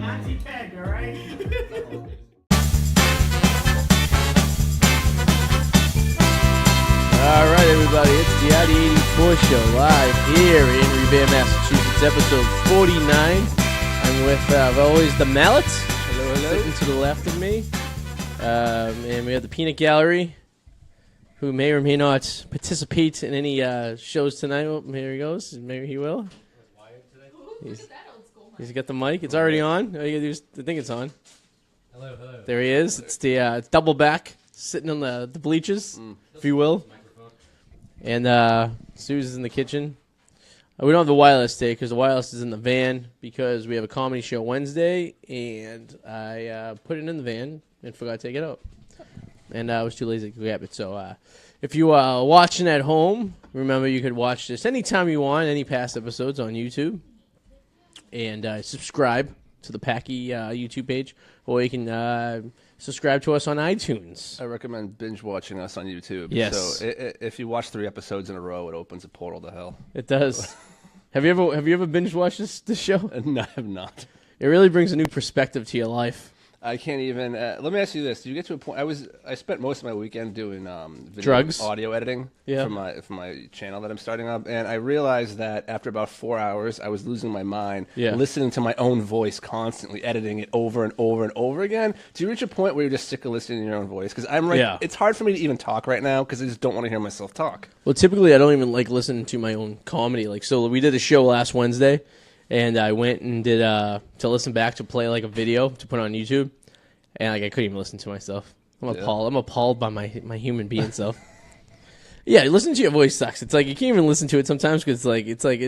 Auntie Peg, all right? All right, everybody, it's the Arty 84 Show live here in Revere, Massachusetts, episode 49. I'm with, always, the Mallet. Hello, hello. Sitting to the left of me. And we have the Peanut Gallery, who may or may not participate in any shows tonight. Oh, here he goes. Maybe he will. He's got the mic. It's already on. All you gotta do is, I think it's on. Hello, hello. There he is. It's the double back, sitting on the bleachers, if you will. And Sue's in the kitchen. We don't have the wireless today because the wireless is in the van because we have a comedy show Wednesday, and I put it in the van and forgot to take it out. And I was too lazy to grab it. So if you are watching at home, remember you could watch this anytime you want, any past episodes on YouTube. And subscribe to the Packy YouTube page, or you can subscribe to us on iTunes. I recommend binge watching us on YouTube. Yes. So if you watch 3 episodes in a row, it opens a portal to hell. It does. Have you ever binge watched this show? No, I have not. It really brings a new perspective to your life. I can't even. Let me ask you this: do you get to a point? I spent most of my weekend doing video drugs, audio editing for my channel that I'm starting up, and I realized that after about 4 hours, I was losing my mind, listening to my own voice constantly, editing it over and over and over again. Do you reach a point where you're just sick of listening to your own voice? Because it's hard for me to even talk right now because I just don't want to hear myself talk. Well, typically I don't even like listening to my own comedy. Like, so we did a show last Wednesday. And I went and did to listen back to play like a video to put on YouTube, and like I couldn't even listen to myself. I'm appalled. I'm appalled by my human being self. Yeah, listening to your voice sucks. It's like you can't even listen to it sometimes because it's like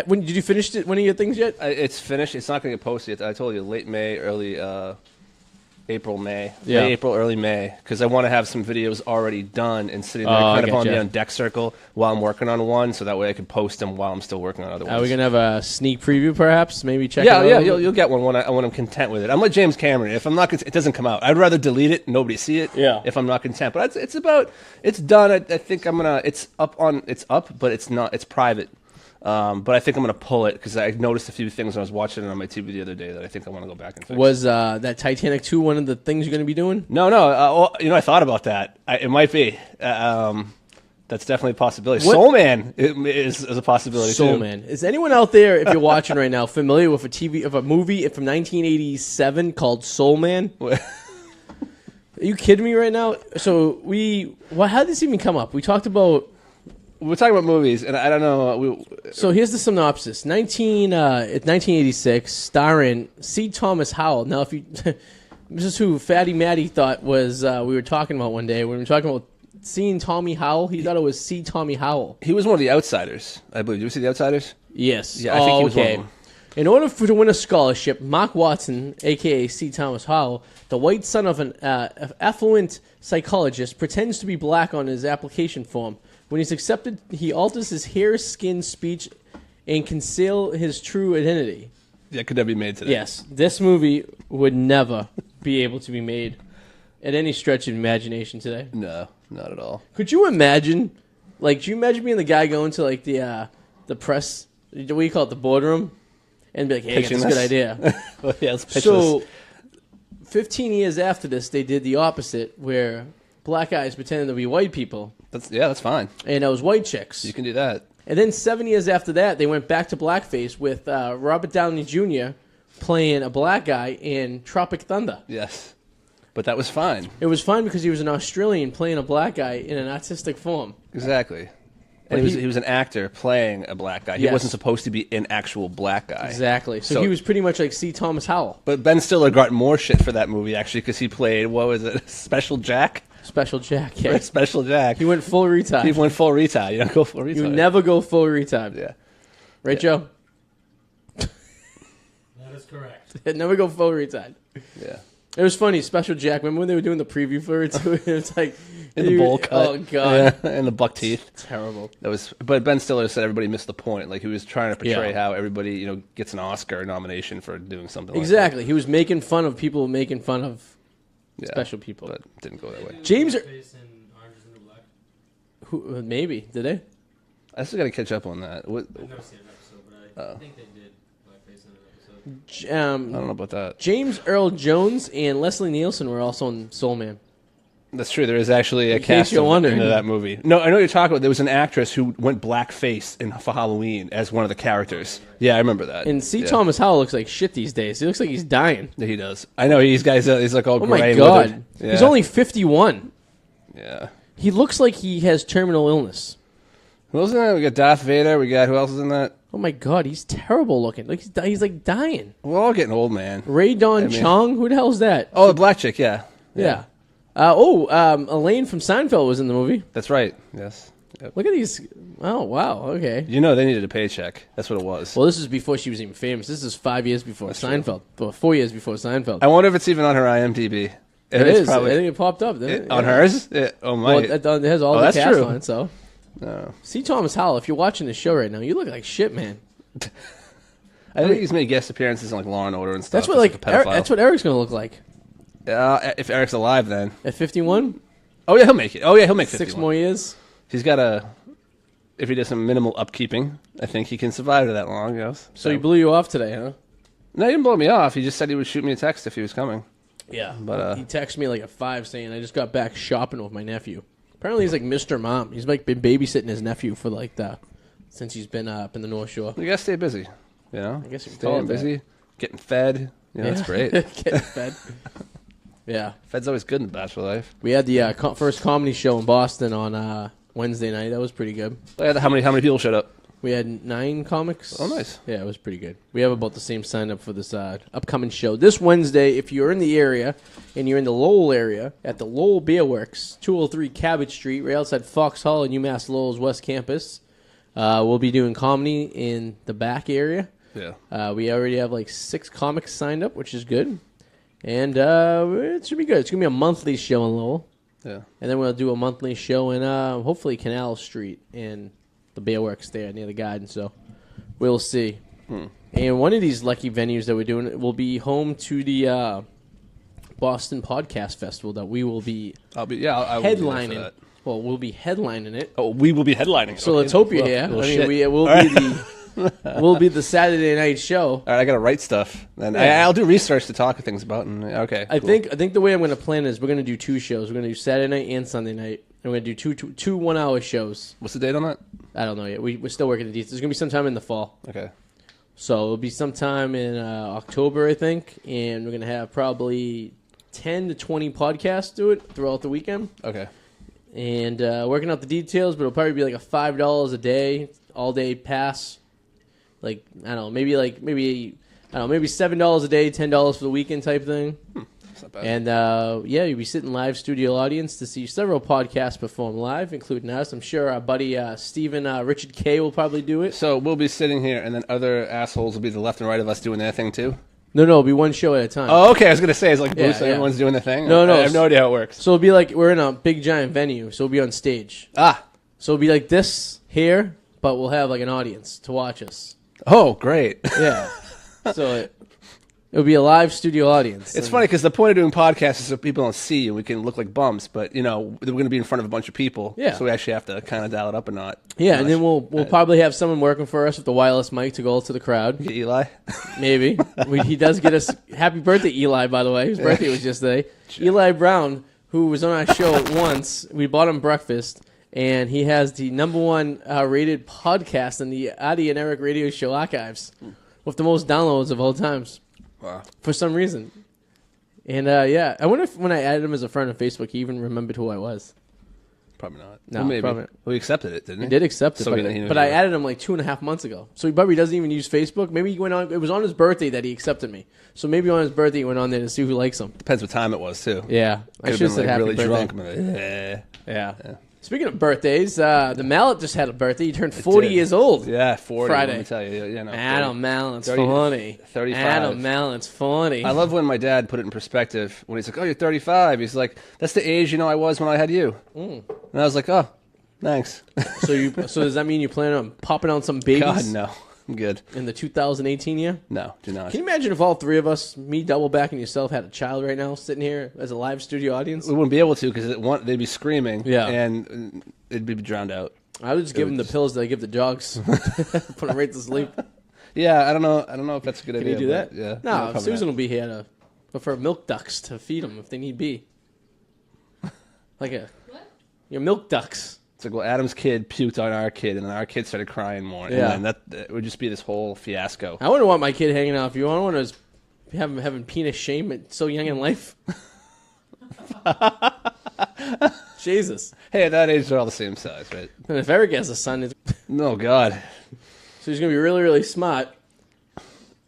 when did you finish one of your things yet? It's finished. It's not going to get posted yet. I told you late May, early April, May. Yeah. Late April, early May. Because I want to have some videos already done and sitting there kind of on the on deck circle while I'm working on one, so that way I can post them while I'm still working on other ones. Are we going to have a sneak preview, perhaps? Maybe check it out? Yeah, you'll get one when I'm content with it. I'm like James Cameron. If I'm not, it doesn't come out. I'd rather delete it and nobody see it if I'm not content. But it's done. I think I'm going to, it's up, but it's not, it's private. But I think I'm going to pull it because I noticed a few things when I was watching it on my TV the other day that I think I want to go back and fix. Was that Titanic 2 one of the things you're going to be doing? No. I thought about that. It might be. That's definitely a possibility. Soul Man is a possibility Soul too. Man. Is anyone out there, if you're watching right now, familiar with a movie from 1987 called Soul Man? Are you kidding me right now? So how did this even come up? We talked about... We're talking about movies, and I don't know. So here's the synopsis: 1986, starring C. Thomas Howell. Now, if you, this is who Fatty Matty thought was we were talking about one day when we were talking about seeing Tommy Howell. He thought it was C. Tommy Howell. He was one of the Outsiders, I believe. Did you see the Outsiders? Yes. Yeah, I think he was one of them. In order to win a scholarship, Mark Watson, a.k.a. C. Thomas Howell, the white son of an affluent psychologist, pretends to be black on his application form. When he's accepted, he alters his hair, skin, speech, and conceal his true identity. Yeah, could that be made today? Yes. This movie would never be able to be made at any stretch of imagination today. No, not at all. Could you imagine, do you imagine being the guy going to, the press, what do you call it, the boardroom, and be like, hey, I got this good idea. Well, yeah, let's pitch this. 15 years after this, they did the opposite, where black guys pretended to be white people. That's fine. And it was white chicks. You can do that. And then 7 years after that, they went back to blackface with Robert Downey Jr. playing a black guy in Tropic Thunder. Yes. But that was fine. It was fine because he was an Australian playing a black guy in an artistic form. Exactly. And he was an actor playing a black guy. He wasn't supposed to be an actual black guy. Exactly. So he was pretty much like C. Thomas Howell. But Ben Stiller got more shit for that movie, actually, because he played, what was it, Special Jack? Special Jack, yeah. Special Jack. He went full retard. He went full retard. You don't go full retard. You never go full retard. Yeah. Right, Joe? That is correct. Never go full retard. Yeah. It was funny, Special Jack. Remember when they were doing the preview for it too? It was like in the bowl cut. Oh god, yeah, and the buck teeth. Terrible. But Ben Stiller said everybody missed the point. Like he was trying to portray how everybody gets an Oscar nomination for doing something. Exactly. Like that. He was making fun of people making fun of special people, but didn't go that way. James, Who maybe did they? I still got to catch up on that. I've never seen an episode, but I think they did blackface in an episode. I don't know about that. James Earl Jones and Leslie Nielsen were also in Soul Man. That's true. There is actually a In case cast you're wondering. into that movie. No, I know what you're talking about. There was an actress who went blackface for Halloween as one of the characters. Yeah, I remember that. And C. Yeah. Thomas Howell looks like shit these days. He looks like he's dying. Yeah, he does. I know. He's like all Oh gray my and God. withered. Yeah. He's only 51. Yeah. He looks like he has terminal illness. Who else is in that? We got Darth Vader. We got who else is in that? Oh my God, he's terrible looking. Like he's like dying. We're all getting old, man. Ray Dawn Chong, who the hell is that? Oh, the black chick. Yeah. Yeah. Elaine from Seinfeld was in the movie. That's right. Yes. Yep. Look at these. Oh wow. Okay. You know they needed a paycheck. That's what it was. Well, this is before she was even famous. This is 5 years before Seinfeld. Well, 4 years before Seinfeld. I wonder if it's even on her IMDb. It is. Probably, I think it popped up. Didn't it? on hers? Oh my. Well, it has all the that's cast true. on it. So, No. C. Thomas Howell, if you're watching this show right now, you look like shit, man. I think he's made guest appearances in like Law and Order and stuff. That's what He's like a pedophile. that's what Eric's gonna look like If Eric's alive, then. at 51. Oh yeah, he'll make it. Oh yeah, he'll make 51. 6 more years. He's got a. If he does some minimal upkeeping, I think he can survive to that long. Yes. So he blew you off today, huh? No, he didn't blow me off. He just said he would shoot me a text if he was coming. Yeah. But he texted me like at 5 saying I just got back shopping with my nephew. Apparently he's like Mr. Mom. He's like been babysitting his nephew for like since he's been up in the North Shore. You gotta stay busy. You know. I guess you can call Staying it that. busy, getting fed. You know, that's great. Getting fed. Yeah. Fed's always good in the bachelor life. We had the first comedy show in Boston on Wednesday night. That was pretty good. How many people showed up? We had 9 comics. Oh, nice. Yeah, it was pretty good. We have about the same sign up for this upcoming show. This Wednesday, if you're in the area and you're in the Lowell area, at the Lowell Beer Works, 203 Cabbage Street, right outside Fox Hall and UMass Lowell's West Campus, we'll be doing comedy in the back area. Yeah. We already have like 6 comics signed up, which is good. And it should be good. It's going to be a monthly show in Lowell. Yeah. And then we'll do a monthly show in hopefully Canal Street in the Beer Works there near the Garden. So we'll see. And one of these lucky venues that we're doing will be home to the Boston Podcast Festival that we will be I will be there for headlining. that. Well, we'll be headlining it. Oh, we will be headlining. So Okay. let's hope you're Well, here. I well, mean, shit. we will All be right. we'll be the Saturday night show. All right, I got to write stuff. Then Yeah. I'll do research to talk things about. And okay, I cool. think the way I'm going to plan is we're going to do 2 shows. We're going to do Saturday night and Sunday night. And we're going to do two 1-hour shows. What's the date on that? I don't know yet. We're still working the details. It's going to be sometime in the fall. Okay. So it'll be sometime in October, I think. And we're going to have probably 10 to 20 podcasts do it throughout the weekend. Okay. And working out the details, but it'll probably be like a $5 a day, all day pass. Like, I don't know, maybe $7 a day, $10 for the weekend type thing. That's not bad. And you'll be sitting live studio audience to see several podcasts perform live, including us. I'm sure our buddy Steven Richard K will probably do it. So we'll be sitting here, and then other assholes will be to the left and right of us doing their thing too. No, it'll be one show at a time. Oh, okay. I was gonna say it's like Yeah, Bruce and yeah. everyone's doing their thing. No. I have no idea how it works. So it'll be like we're in a big giant venue, so we'll be on stage. Ah. So it'll be like this here, but we'll have like an audience to watch us. Oh, great. Yeah. So it'll be a live studio audience. It's funny because the point of doing podcasts is so people don't see you. We can look like bums, but we're going to be in front of a bunch of people. Yeah. So we actually have to kind of dial it up a notch. Yeah, and then we'll probably have someone working for us with the wireless mic to go to the crowd. Get Eli. Maybe. He does get us. Happy birthday, Eli, by the way. His birthday was yesterday. Eli Brown, who was on our show once, we bought him breakfast, and he has the #1 rated podcast in the Arty and Eric radio show archives with the most downloads of all times. Wow. For some reason. And, I wonder if when I added him as a friend on Facebook, he even remembered who I was. Probably not. No, well, maybe. probably not. Well, he accepted it, didn't he? He did accept it, So but, he knew but you I were- added him like 2.5 months ago. So he probably doesn't even use Facebook. Maybe he went on. It was on his birthday that he accepted me. So maybe on his birthday he went on there to see who likes him. Depends what time it was, too. Yeah, I Could should have have said been like happy really birthday. drunk. I'm like, Yeah. Speaking of birthdays, the Mallet just had a birthday. He turned 40 did. years old. Yeah, 40. Friday. Let me tell you. Yeah, no, Adam Mallet's 30 funny. 35. Adam Mallet's funny. I love when my dad put it in perspective. When he's like, "Oh, you're 35." He's like, "That's the age I was when I had you." And I was like, "Oh, thanks." So does that mean you plan on popping out some babies God, no. I'm good. in the 2018 year? No, do not. Can you imagine if all 3 of us, me, Doubleback, and yourself, had a child right now sitting here as a live studio audience? We wouldn't be able to because they'd be screaming. Yeah. And it'd be drowned out. I would just give them the pills that I give the dogs. Put them right to sleep. Yeah, I don't know if that's a good Can idea. you do that? Yeah. No, probably Susan not. will be here for milk ducks to feed them if they need be. Like your milk ducks. It's like, well, Adam's kid puked on our kid, and then our kid started crying more. Yeah. And then that would just be this whole fiasco. I wouldn't want my kid hanging out with you. I don't want to have him having penis shame at so young in life. Jesus. Hey, at that age, they're all the same size, right? And if Eric has a son, No, God. so he's going to be really, really smart.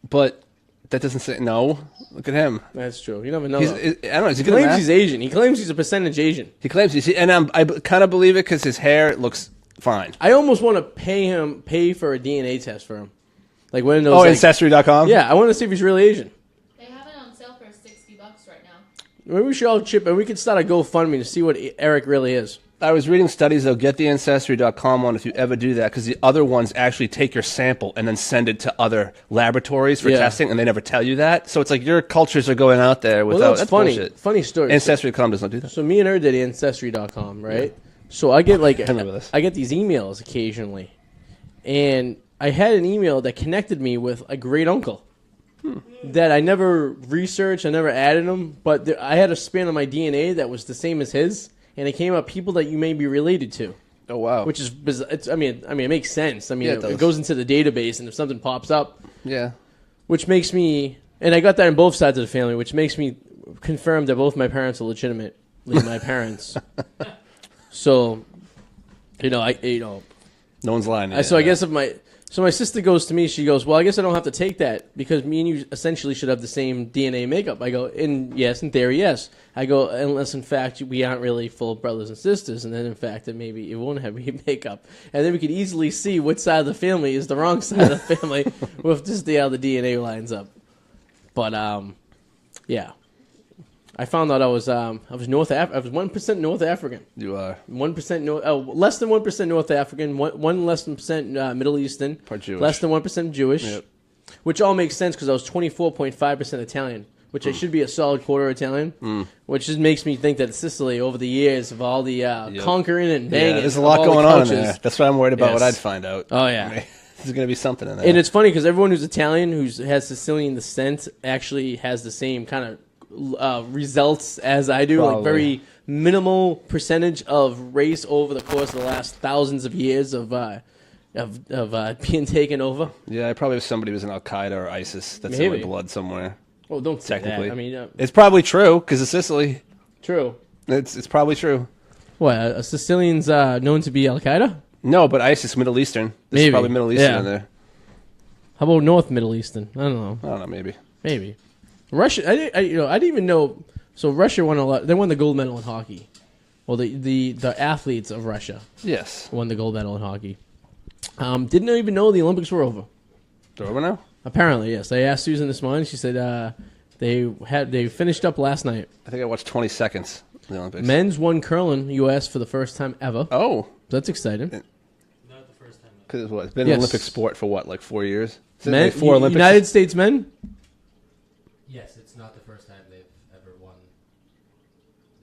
But that doesn't say no. Look at him. That's true. You never know. I though. don't know. Is he He good at claims math? he's Asian. He claims he's a percentage Asian. He claims he's, and I kind of believe it because his hair looks fine. I almost want to pay for a DNA test for him. Like one of those. Oh, like, Ancestry.com? yeah, I want to see if he's really Asian. They have it on sale for $60 right now. Maybe we should all chip and we could start a GoFundMe to see what Eric really is. I was reading studies, though. Get the Ancestry.com one if you ever do that, because the other ones actually take your sample and then send it to other laboratories for Yeah. testing, and they never tell you that. So it's like your cultures are going out there without. Well, that's funny. Bullshit. Funny story. Ancestry.com does not do that. So me and her did Ancestry.com, right? So I get remember this. I get these emails occasionally, and I had an email that connected me with a great uncle that I never researched. I never added him, but I had a span on my DNA that was the same as his, and it came up people that you may be related to. Oh, wow. Which is bizarre. I mean, it makes sense. I mean, Yeah, it does. it goes into the database, and if something pops up, Yeah. which makes me, and I got that on both sides of the family, which makes me confirm that both my parents are legitimately my parents. So, No one's lying. so I guess if my sister goes to me, she goes, well, I guess I don't have to take that because me and you essentially should have the same DNA makeup. I go, in theory, yes. I go, unless in fact we aren't really full brothers and sisters, and then in fact that maybe it won't have makeup, and then we could easily see which side of the family is the wrong side of the family with just how the DNA lines up. But yeah, I found out I was I was 1% North African. You are 1% less than 1% North African, one less than percent Middle Eastern, Part Jewish. less than 1% Jewish, Yep. which all makes sense because I was 24.5% Italian, which I should be a solid quarter Italian, which just makes me think that Sicily over the years of all the conquering and banging, Yeah, there's a of lot all the going on in cultures. there. That's why I'm worried about what Yes. I'd find out. Oh yeah. There's going to be something in there. And it's funny because everyone who's Italian, has Sicilian descent, actually has the same kind of results as I do. Like Probably. very minimal percentage of race over the course of the last thousands of years of being taken over. Yeah, I probably have somebody who's in Al Qaeda or ISIS that's in Maybe. my blood somewhere. Oh, don't say Technically, that. I mean, it's probably true because of Sicily. true. It's probably true. What? A Sicilian's known to be Al Qaeda? No, but ISIS, Middle Eastern. This Maybe. is probably Middle Eastern Yeah. in there. How about North Middle Eastern? I don't know. I don't know, maybe. Maybe. Russia. I didn't even know. So Russia won a lot. They won the gold medal in hockey. Well, the athletes of Russia Yes. won the gold medal in hockey. Didn't even know the Olympics were over. They're over now? Apparently, yes. I asked Susan this morning. She said they finished up last night. I think I watched 20 seconds of the Olympics. Men's won curling U.S. for the first time ever. Oh. That's exciting. Not the first time. Because it's been Yes. an Olympic sport for what, like 4 years? Since Men, like 4 Olympics? United States men. Yes, it's not the first time they've ever won.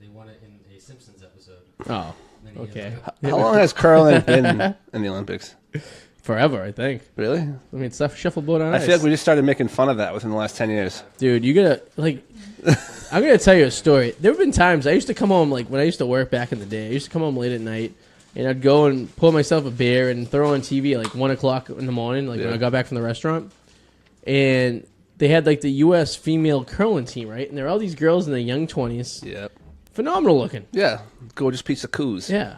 They won it in a Simpsons episode. Oh, many years okay. ago. How long has curling been in the Olympics? Forever, I think. Really? I mean, stuff shuffleboard on I ice. feel like we just started making fun of that within the last 10 years. Dude, you gotta I'm gonna tell you a story. There have been times I used to come home, like when I used to work back in the day. I used to come home late at night, and I'd go and pour myself a beer and throw on TV at like 1 o'clock in the morning, like when Yeah. I got back from the restaurant. And they had like the U.S. female curling team, right? And there were all these girls in their young 20s, Yep. phenomenal looking. Yeah. Gorgeous piece of coos. Yeah.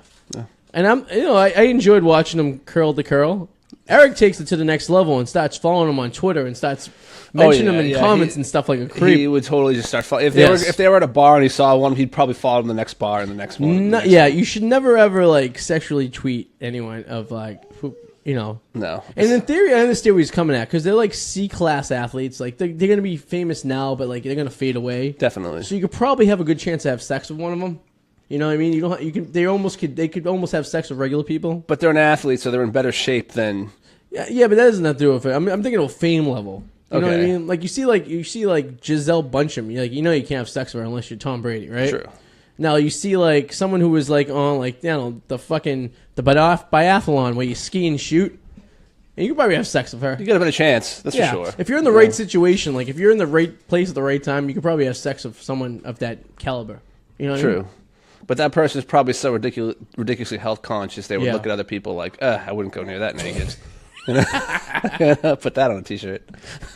And I enjoyed watching them curl the curl. Eric takes it to the next level and starts following them on Twitter and starts mentioning them in comments and stuff like a creep. He would totally just start following. Yes. If they were at a bar and he saw one, he'd probably follow them the next bar and the next one. and the next Yeah, one. you should never ever like sexually tweet anyone of like who, No. And in theory, I understand where he's coming at because they're like C-class athletes. Like they're gonna be famous now, but like they're gonna fade away. Definitely. So you could probably have a good chance to have sex with one of them. You know what I mean? They could almost have sex with regular people. But they're an athlete, so they're in better shape than. Yeah, but that doesn't have to do with it. I'm thinking of fame level. You know what I Okay. mean? Like you see like Giselle Bundchen. You know you can't have sex with her unless you're Tom Brady, right? True. Now you see like someone who was like on like the biathlon where you ski and shoot, And you could probably have sex with her. You got a better chance. That's for sure. If you're in the right situation, like if you're in the right place at the right time, you could probably have sex with someone of that caliber. You know what I mean? True. But that person is probably so ridiculously health conscious, they would look at other people like, I wouldn't go near that naked. Put that on a T-shirt.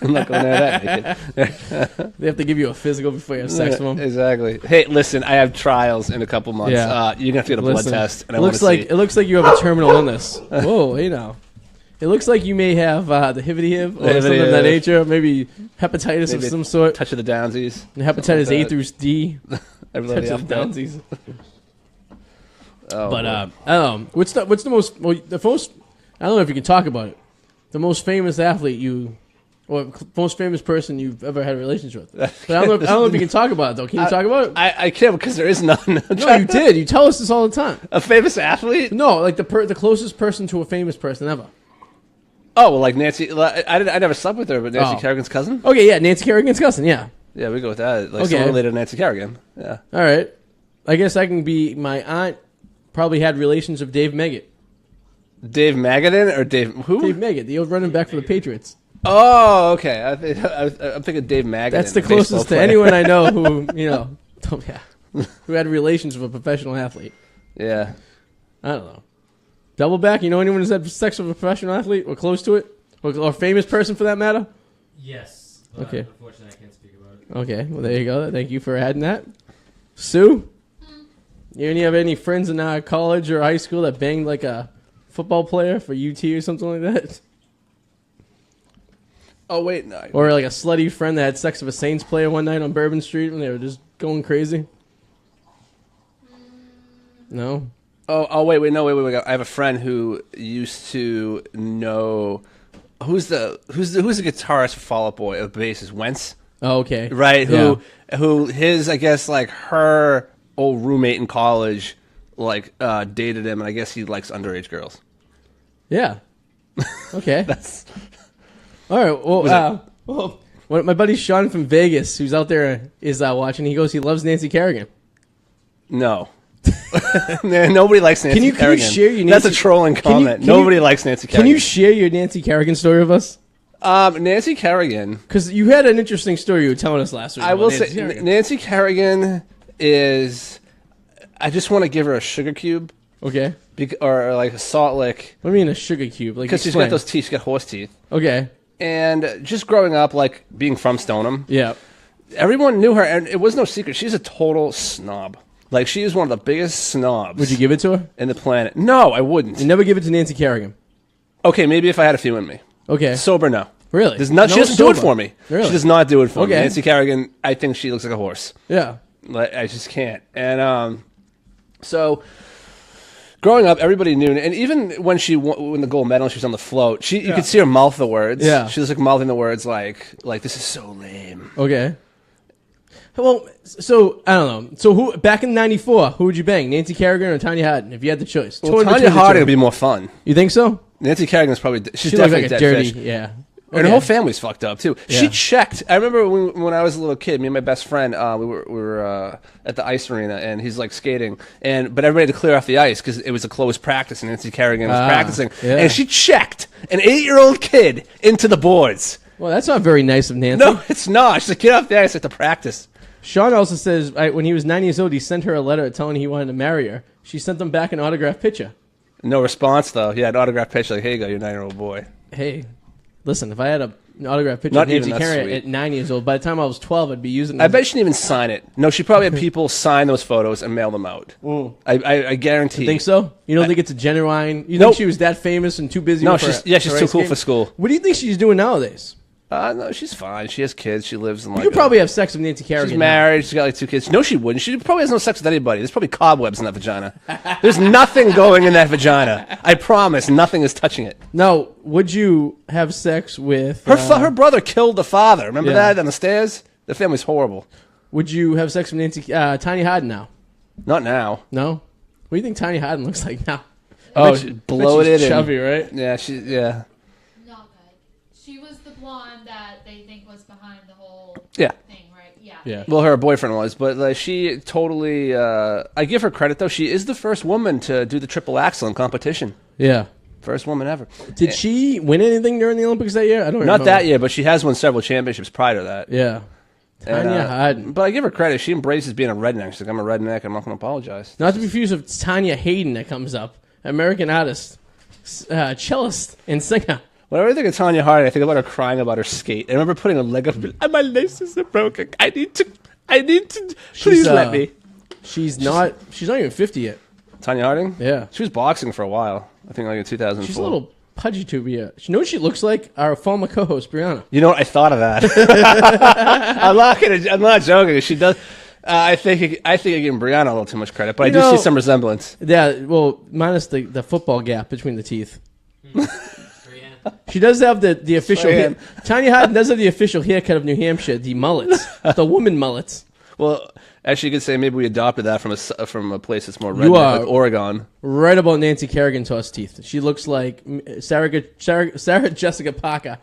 I'm not going near that naked. They have to give you a physical before you have sex with them. Exactly. Hey, listen, I have trials in a couple months. Yeah. You're going to have to get a blood test. And it looks like you have a terminal illness. Whoa, you know. It looks like you may have the hiv or something of that nature. Maybe hepatitis of some sort. Touch of the downsies. Hepatitis A through D. Everybody touch of the downsies. Oh, but I don't know. What's the most I don't know if you can talk about it. The most famous athlete or most famous person you've ever had a relationship with. But I don't know if you can talk about it though. Can you talk about it? I can't because there is none. No, you did. You tell us this all the time. A famous athlete? No, like the closest person to a famous person ever. Oh, well, like Nancy. I never slept with her, but Nancy Kerrigan's cousin? Okay, yeah, Nancy Kerrigan's cousin, yeah. Yeah, we go with that. Like, so related to Nancy Kerrigan. Yeah. All right. I guess I can be, my aunt probably had relations with Dave Meggett. Dave Magadan or Dave, who? Dave Meggett, the old running back for the Patriots. Oh, okay. I'm thinking Dave Magadan. That's the closest to anyone I know who, who had relations with a professional athlete. Yeah. I don't know. Double back, you know anyone who's had sex with a professional athlete or close to it? Or famous person for that matter? Yes. But okay. Unfortunately, I can't speak about it. Okay, well, there you go. Thank you for adding that. Sue? You have any friends in college or high school that banged like a football player for UT or something like that? Oh, wait, no. Or like a slutty friend that had sex with a Saints player one night on Bourbon Street when they were just going crazy? No? Oh, wait. I have a friend who used to know who's the guitarist for Fall Out Boy, the bassist, Wentz. Oh, okay. Right, who his, I guess, like her old roommate in college, like, dated him, and I guess he likes underage girls. Yeah. Okay. That's all right. Well, my buddy Sean from Vegas, who's out there, is watching. He goes, he loves Nancy Kerrigan. No. Nobody likes Nancy Kerrigan. Can you share your Nancy? That's a trolling comment. Nobody likes Nancy Kerrigan. Can you share your Nancy Kerrigan story with us? Nancy Kerrigan, because you had an interesting story you were telling us last week. I will say Nancy Kerrigan is. I just want to give her a sugar cube. Okay. Or like a salt lick. What do you mean a sugar cube? Like, because she's got those teeth. She's got horse teeth. Okay. And just growing up, like being from Stoneham. Yeah. Everyone knew her, and it was no secret. She's a total snob. Like, she is one of the biggest snobs. Would you give it to her? In the planet. No, I wouldn't. You never give it to Nancy Kerrigan? Okay, maybe if I had a few in me. Okay. Sober, no. Really? She doesn't do it for me. Really? She does not do it for me. Nancy Kerrigan, I think she looks like a horse. Yeah. Like, I just can't. And so, growing up, everybody knew. And even when she won the gold medal, she was on the float. You could see her mouth the words. Yeah. She was like mouthing the words like this is so lame. Okay. Well, so I don't know. So who back in '94? Who would you bang, Nancy Kerrigan or Tanya Harding, if you had the choice? Well, Tanya Harding would be more fun. You think so? Nancy Kerrigan's probably she definitely looks like a dead dirty, fish. yeah. Okay. And her whole family's fucked up too. Yeah. She checked. I remember when I was a little kid, me and my best friend, we were at the ice arena, and he's like skating, but everybody had to clear off the ice because it was a closed practice, and Nancy Kerrigan was practicing, and she checked an 8-year-old kid into the boards. Well, that's not very nice of Nancy. No, it's not. She's like, get off the ice at the practice. Sean also says when he was 9 years old, he sent her a letter telling he wanted to marry her. She sent him back an autographed picture. No response, though. Yeah, an autographed picture. Like, here you go, your 9-year-old boy. Hey, listen, if I had an autographed picture of Nancy Kerrigan at 9 years old, by the time I was 12, I'd be using it. I bet she didn't even sign it. No, she probably had people sign those photos and mail them out. I guarantee. You think so? You don't think it's a genuine? You think she was that famous and too busy? No, she's too cool for school. What do you think she's doing nowadays? No, she's fine. She has kids. She lives in like. You could probably have sex with Nancy Kerrigan. She's married. She's got like 2 kids. No, she wouldn't. She probably has no sex with anybody. There's probably cobwebs in that vagina. There's nothing going in that vagina. I promise, nothing is touching it. No, would you have sex with her brother killed the father. Remember that on the stairs? The family's horrible. Would you have sex with Nancy Tanya Harding now? Not now. No. What do you think Tanya Harding looks like now? She's bloated, she's chubby, right? Yeah, yeah. Not good. She was the blonde that they think was behind the whole thing, right? Yeah. Well, her boyfriend was, but she totally. I give her credit though. She is the first woman to do the triple axel in competition. Yeah. First woman ever. Did she win anything during the Olympics that year? I don't remember. Not that year, but she has won several championships prior to that. Yeah. Tanya Harding. But I give her credit. She embraces being a redneck. She's like, I'm a redneck. I'm not going to apologize. Not to be confused with Tanya Hayden that comes up. American artist, cellist, and singer. Whenever I think of Tanya Harding, I think about her crying about her skate. I remember putting a leg up. My laces are broken. I need to. Please let me. She's not even 50 yet. Tanya Harding? Yeah. She was boxing for a while. I think like in 2004. She's a little pudgy to be. You know what she looks like? Our former co-host, Brianna. You know what? I thought of that. I'm not joking. She does. I think I give Brianna a little too much credit, but I do see some resemblance. Yeah, well, minus the football gap between the teeth. She does have the official. Tanya Harding does have the official haircut of New Hampshire, the mullets, the woman mullets. Well, actually, you could say maybe we adopted that from a place that's more redneck, like Oregon. Right about Nancy Kerrigan-Toss teeth. She looks like Sarah Jessica Parker.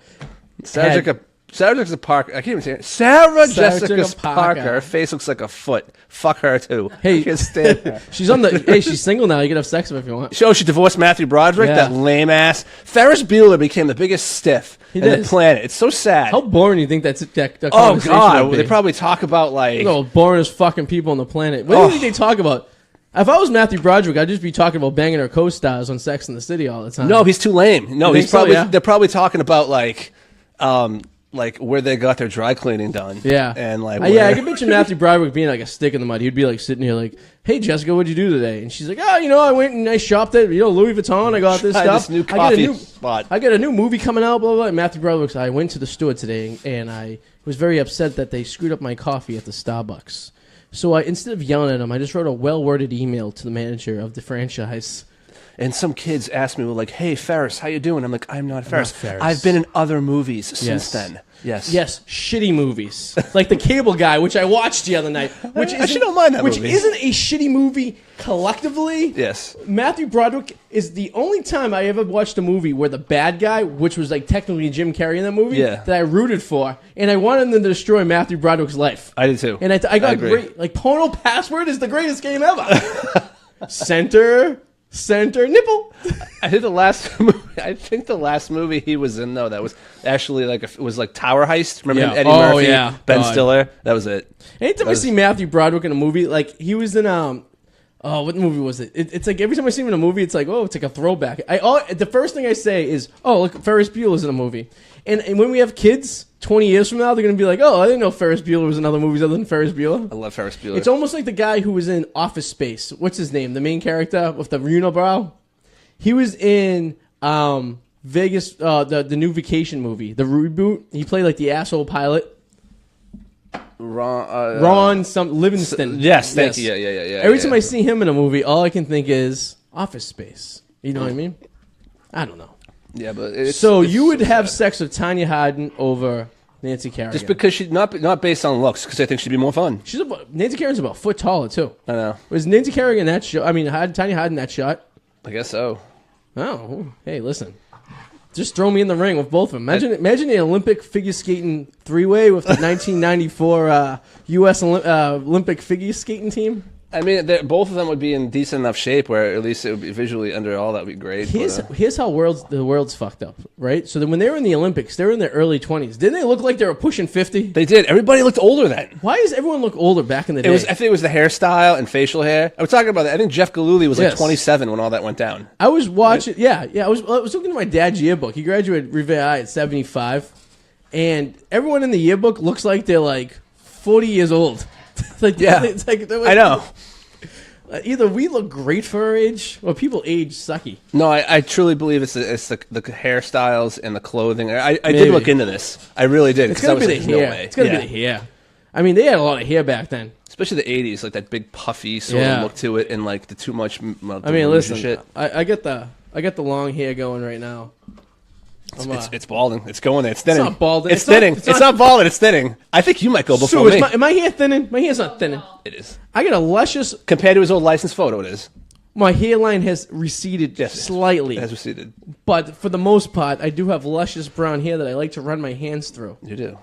Sarah Jessica Parker. I can't even say it. Sarah Jessica Parker. Her face looks like a foot. Fuck her too. Hey, I can't stand her. She's single now. You can have sex with her if you want. She divorced Matthew Broderick. Yeah. That lame ass. Ferris Bueller became the biggest stiff in the planet. It's so sad. How boring do you think that oh God, they probably talk about like boringest fucking people on the planet. What do you think they talk about? If I was Matthew Broderick, I'd just be talking about banging her co-stars on Sex and the City all the time. No, he's too lame. No, he's probably so, yeah? They're probably talking about like where they got their dry cleaning done. Yeah. And like I can picture Matthew Broderick being like a stick in the mud. He'd be like sitting here like, "Hey Jessica, what'd you do today?" And she's like, "Oh, I went and I shopped at Louis Vuitton. I got this stuff. This new coffee spot. I got a new movie coming out, blah, blah, blah." And Matthew Broderick, I went to the store today and I was very upset that they screwed up my coffee at the Starbucks. So instead of yelling at him, I just wrote a well-worded email to the manager of the franchise. And some kids asked me, like, "Hey, Ferris, how you doing?" I'm like, "I'm not Ferris. I've been in other movies since then." Yes, shitty movies like The Cable Guy, which I watched the other night. Which I don't mind that movie. Which isn't a shitty movie collectively. Yes, Matthew Broderick is the only time I ever watched a movie where the bad guy, which was like technically Jim Carrey in that movie, that I rooted for, and I wanted them to destroy Matthew Broderick's life. I did too, and I got great. Like Porno Password is the greatest game ever. Center nipple. I think the last movie he was in though that was actually like it was like Tower Heist. Remember Eddie Murphy, Ben Stiller? That was it. Anytime I see Matthew Broderick in a movie, like he was in what movie was it? It's like every time I see him in a movie, it's like, oh, it's like a throwback. The first thing I say is, oh, look, Ferris Bueller's in a movie. And when we have kids 20 years from now, they're going to be like, oh, I didn't know Ferris Bueller was in other movies other than Ferris Bueller. I love Ferris Bueller. It's almost like the guy who was in Office Space. What's his name? The main character with the unibrow? He was in Vegas, the new Vacation movie, the reboot. He played like the asshole pilot. Ron Livingston. Yes, thank you. Yeah. Every time I see him in a movie, all I can think is Office Space. You know what I mean? I don't know. Yeah, but you would have sex with Tanya Harding over Nancy Kerrigan just because she's not based on looks, because I think she'd be more fun. Nancy Kerrigan's about a foot taller too. I know. Was Nancy Kerrigan that shot? I mean, Tanya Harding that shot? I guess so. Oh, hey, listen. Just throw me in the ring with both of them. Imagine the Olympic figure skating three-way with the 1994 U.S. Olympic figure skating team. I mean, both of them would be in decent enough shape where at least it would be visually under all that would be great. Here's how the world's fucked up, right? So then when they were in the Olympics, they were in their early 20s. Didn't they look like they were pushing 50? They did. Everybody looked older then. Why does everyone look older back in the day? I think it was the hairstyle and facial hair. I was talking about that. I think Jeff Gillooly was like 27 when all that went down. I was watching, I was looking at my dad's yearbook. He graduated Revere High at 75, and everyone in the yearbook looks like they're like 40 years old. It's like I know. Either we look great for our age, or people age sucky. No, I truly believe it's the hairstyles and the clothing. I did look into this. I really did. It's gonna be the hair. No way. It's gonna be the hair. I mean, they had a lot of hair back then, especially the '80s, like that big puffy sort of look to it, and like the too much. I mean, listen, shit. I get the long hair going right now. It's balding. It's going there. It's thinning. It's not balding. It's thinning. It's not balding. It's thinning. I think you might go before me. Am my hair thinning? My hair's not thinning. It is. I got a luscious... Compared to his old license photo, it is. My hairline has receded slightly. It has receded. But for the most part, I do have luscious brown hair that I like to run my hands through. You do.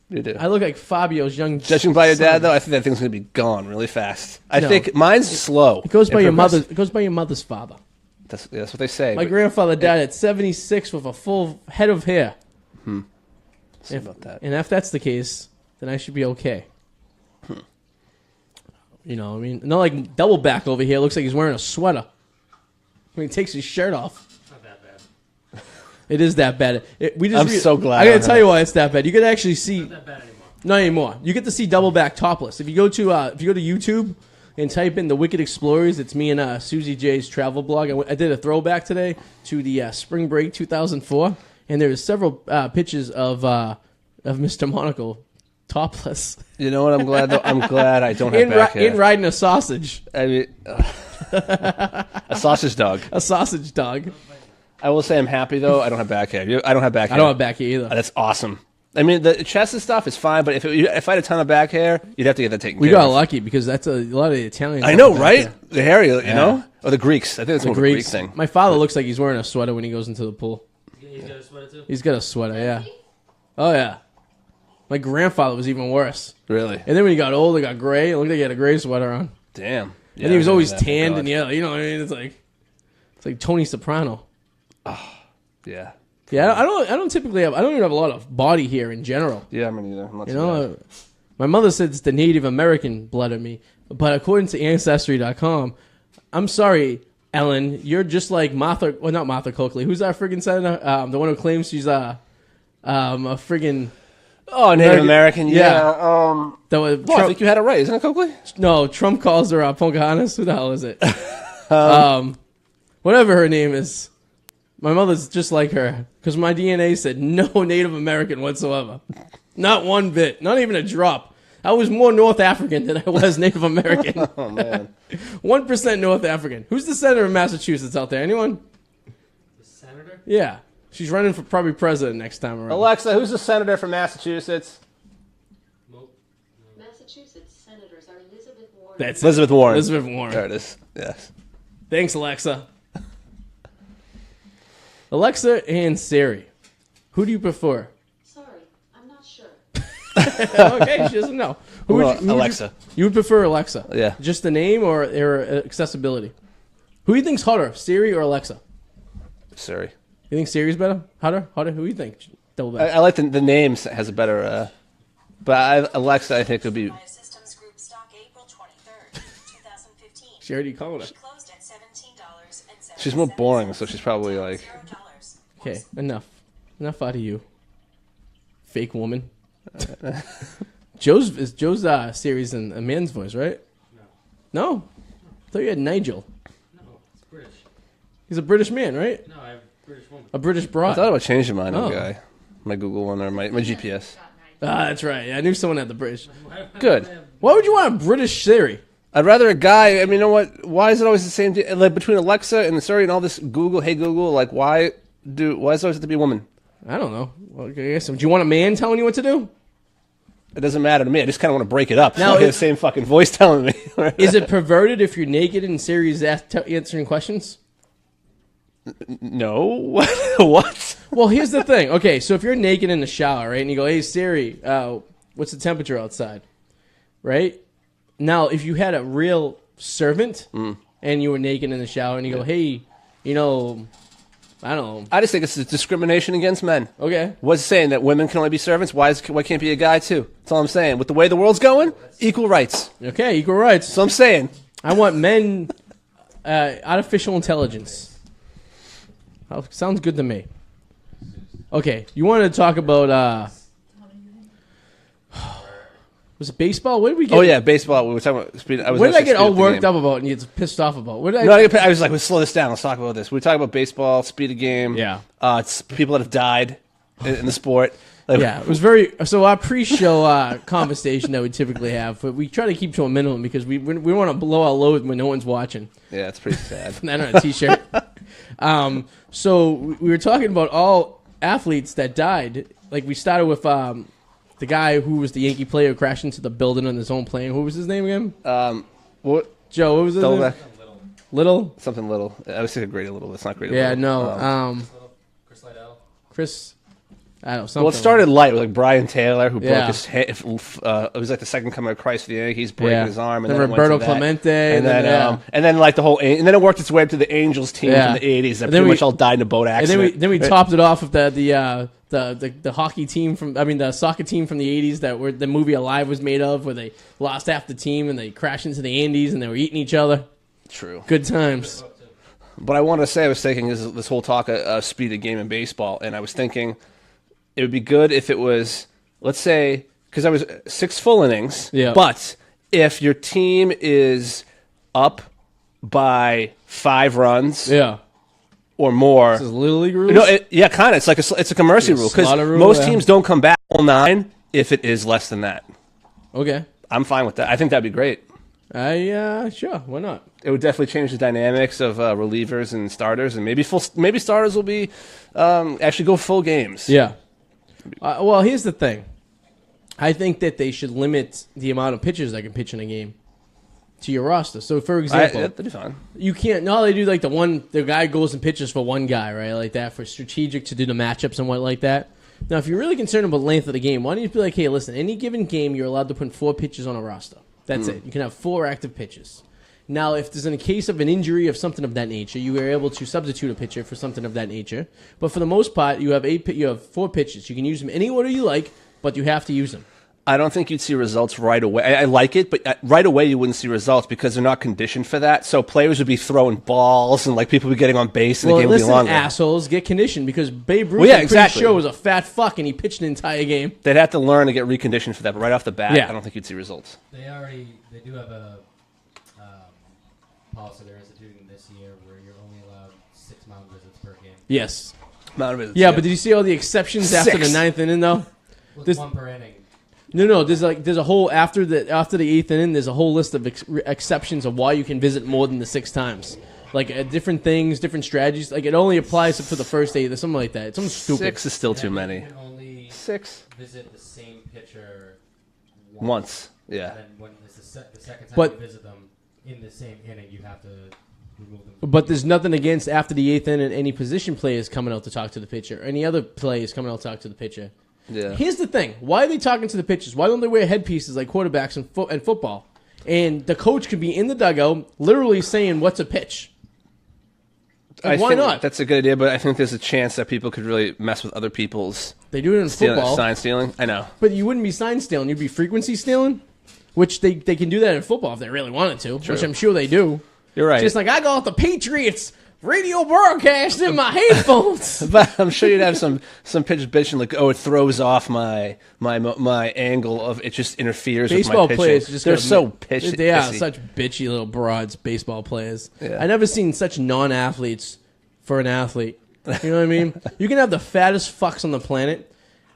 You do. I look like Fabio's young Judging by your dad, though, I think that thing's going to be gone really fast. I think mine's slow. It goes by your mother. It goes by your mother's father. That's what they say. My grandfather died at 76 with a full head of hair. About that. And if that's the case, then I should be okay. You know, I mean, not like double back over here. Looks like he's wearing a sweater when he takes his shirt off. Not that bad. It is that bad. I'm so glad. I gotta tell you why it's that bad. You can actually see. Not that bad anymore. Not anymore. You get to see double back topless. If you go to YouTube and type in the Wicked Explorers, it's me and Susie J's travel blog. I did a throwback today to the Spring Break 2004, and there's several pictures of Mr. Monaco topless. You know what? I'm glad. I'm glad I don't have back hair. In riding a sausage. I mean, a sausage dog. A sausage dog. I will say I'm happy though. I don't have back hair. I don't have back hair. I don't have back hair either. That's awesome. I mean, the chest and stuff is fine, but if I had a ton of back hair, you'd have to get that taken care of. We got lucky because that's a lot of the Italians. I know, right? The hair, you know? Or the Greeks. I think it's more of a Greek thing. My father looks like he's wearing a sweater when he goes into the pool. He's got a sweater too? He's got a sweater, yeah. Oh, yeah. My grandfather was even worse. Really? And then when he got old, he got gray. It looked like he had a gray sweater on. Damn. Yeah, and he was always tanned and yellow. You know what I mean? It's like Tony Soprano. Oh, yeah. Yeah, I don't typically have. I don't even have a lot of body hair in general. Yeah, I'm neither. I'm not you know, my mother said it's the Native American blood in me, but according to Ancestry.com, I'm sorry, Ellen, you're just like Martha. Well, not Martha Coakley. Who's our friggin' senator? The one who claims she's a friggin'. Oh, Native American. Yeah. Well, I think you had it right, isn't it, Coakley? No, Trump calls her Pocahontas. Who the hell is it? Whatever her name is. My mother's just like her because my DNA said no Native American whatsoever. Not one bit. Not even a drop. I was more North African than I was Native American. Oh, man. 1% North African. Who's the senator of Massachusetts out there? Anyone? The senator? Yeah. She's running for probably president next time around. Alexa, who's the senator from Massachusetts? Massachusetts senators are Elizabeth Warren. That's Elizabeth Warren. Elizabeth Warren. There it is. Yes. Thanks, Alexa. Alexa and Siri. Who do you prefer? Sorry, I'm not sure. Okay, she doesn't know. Who Alexa. You would prefer Alexa? Yeah. Just the name or accessibility? Who do you think's hotter, Siri or Alexa? Siri. You think Siri's better? Hotter? Who do you think? Double back. I like the name has a better, but Alexa I think would be. Systems Group stock April 23rd, 2015. She already called it. Closed at $17.77. She's more boring, so she's probably like. Okay, enough out of you, fake woman. Joe's Siri's in a man's voice, right? No. I thought you had Nigel. No, it's British. He's a British man, right? No, I have British woman. A British I broad. thought about changing mine, Oh. guy. My Google one or my GPS. That's right. Yeah, I knew someone had the British. Good. Why would you want a British Siri? I'd rather a guy. I mean, you know what? Why is it always the same? Like between Alexa and Siri and all this Google, hey Google, like why does it always have to be a woman? I don't know. Well, I guess. Do you want a man telling you what to do? It doesn't matter to me. I just kind of want to break it up. Now, So I get the same fucking voice telling me. Is it perverted if you're naked and Siri's answering questions? No. What? Well, here's the thing. Okay, so if you're naked in the shower, right, and you go, hey, Siri, what's the temperature outside? Right? Now, if you had a real servant and you were naked in the shower and you go, hey, you know, I don't know. I just think it's a discrimination against men. Okay. What's saying that women can only be servants? Why can't it be a guy too? That's all I'm saying. With the way the world's going, equal rights. Okay, equal rights. That's what I'm saying. I want men, artificial intelligence. Oh, sounds good to me. Okay, you wanted to talk about, was it baseball? What did we get? Oh yeah, baseball. We were talking about speed. What did I get all worked up about and you get pissed off about? What did I was like, let's slow this down. Let's talk about this. We talk about baseball, speed of game. Yeah. It's people that have died in the sport. Like, Yeah, it was very. So our pre-show conversation that we typically have, but we try to keep to a minimum because we want to blow our load when no one's watching. Yeah, it's pretty sad. Not on a T-shirt. So we were talking about all athletes that died. Like we started with the guy who was the Yankee player who crashed into the building on his own plane. What was his name again? What? Joe. What was his name? Little. Something little. I was thinking Grady Little. It's not Grady Yeah. Little. No. Chris Liddell. Chris. I don't know. Something Well, it started light with like Brian Taylor, who broke Yeah. his hand. It was like the second coming of Christ for the Yankees, breaking Yeah. his arm, and Then then Roberto it went to that. Clemente, and then yeah. and then like the whole, and then it worked its way up to the Angels team Yeah. from the '80s that And then pretty we- much all died in a boat and accident. then we topped it off with the hockey team the soccer team from the 80s that were the movie Alive was made of, where they lost half the team and they crashed into the Andes and they were eating each other. True. Good times. But I want to say, I was thinking this whole talk of speed of game in baseball, and I was thinking it would be good if it was, let's say, because I was 6 full innings, Yeah. but if your team is up by 5 runs Yeah. or more, This is Little League rules? no, kind of. It's like it's like a mercy rule because slaughter rule, most yeah. teams don't come back all 9 if it is less than that. Okay. I'm fine with that. I think that'd be great. Sure, why not? It would definitely change the dynamics of relievers and starters, and maybe starters will be actually go full games. Yeah. Well, here's the thing. I think that they should limit the amount of pitchers that can pitch in a game to your roster. So, for example, that'd be fine. you can't. No, they do like the guy goes and pitches for one guy, right? Like that for strategic to do the matchups and what like that. Now, if you're really concerned about length of the game, why don't you be like, hey, listen, any given game, you're allowed to put 4 pitchers on a roster. That's it. You can have 4 active pitches. Now, if there's in a case of an injury of something of that nature, you are able to substitute a pitcher for something of that nature. But for the most part, you have 4 pitches. You can use them any order you like, but you have to use them. I don't think you'd see results right away. I like it, but right away you wouldn't see results because they're not conditioned for that. So players would be throwing balls, and like people would be getting on base, and the game would be listen, longer. assholes, get conditioned because Babe Ruth, Well, yeah, I'm exactly. pretty sure, was a fat fuck, and he pitched an entire game. They'd have to learn to get reconditioned for that, but right off the bat, Yeah. I don't think you'd see results. They do have a policy they're instituting this year where you're only allowed 6 mound visits per game. Yes. Amount of visits, Yeah, but did you see all the exceptions after the 6. 9th inning, though? Well, This- 1 per inning. No. There's a whole after the 8th inning. There's a whole list of exceptions of why you can visit more than the 6 times. Like different things, different strategies. Like it only applies for the first 8. There's something like that. It's something stupid. 6 is still too You many. can only 6 visit the same pitcher once, yeah. And then when it's the second time But- you visit them in the same inning, you have to remove them. But there's nothing against after the 8th inning any position players coming out to talk to the pitcher. Any other players coming out to talk to the pitcher. Yeah. Here's the thing. Why are they talking to the pitchers? Why don't they wear headpieces like quarterbacks in football? And the coach could be in the dugout literally saying, what's a pitch? Like, why think not? That's a good idea, but I think there's a chance that people could really mess with other people's They do it in football. sign stealing. I know. But you wouldn't be sign stealing. You'd be frequency stealing, which they can do that in football if they really wanted to, which I'm sure they do. You're right. Just like, I got the Patriots radio broadcast in my headphones. But I'm sure you'd have some pitch bitching like, oh, it throws off my angle of it, just interferes Baseball with my pitching. players just They're gotta so ma- pitchy. They are pissy. such bitchy little broads, baseball players. Yeah. I never seen such non-athletes for an athlete. You know what I mean? You can have the fattest fucks on the planet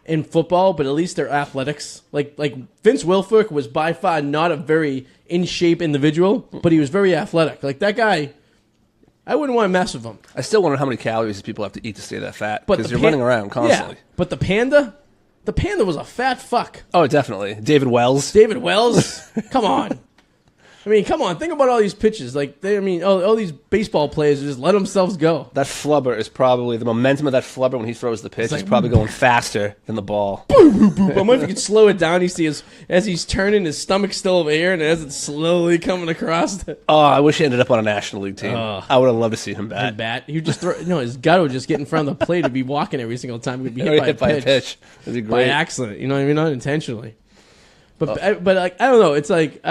in football, but at least they're athletics. Like Vince Wilfork was by far not a very in shape individual, but he was very athletic. Like that guy, I wouldn't want to mess with him. I still wonder how many calories people have to eat to stay that fat But because the you're running around constantly. Yeah, but the panda was a fat fuck. Oh, definitely. David Wells. David Wells, come on. I mean, come on. Think about all these pitches. Like, all these baseball players just let themselves go. That flubber is probably the momentum of that flubber when he throws the pitch like, is probably going faster than the ball. But what if you could slow it down? You see as he's turning, his stomach's still over here, and as it's slowly coming across Oh, I wish he ended up on a National League team. Ugh. I would have loved to see him the bat. bat. He would just throw. No, his gut would just get in front of the plate. He'd be walking every single time. He'd be Or hit, hit by, by a pitch. That'd be by great. accident. You know what I mean? Not intentionally. But like I don't know. It's like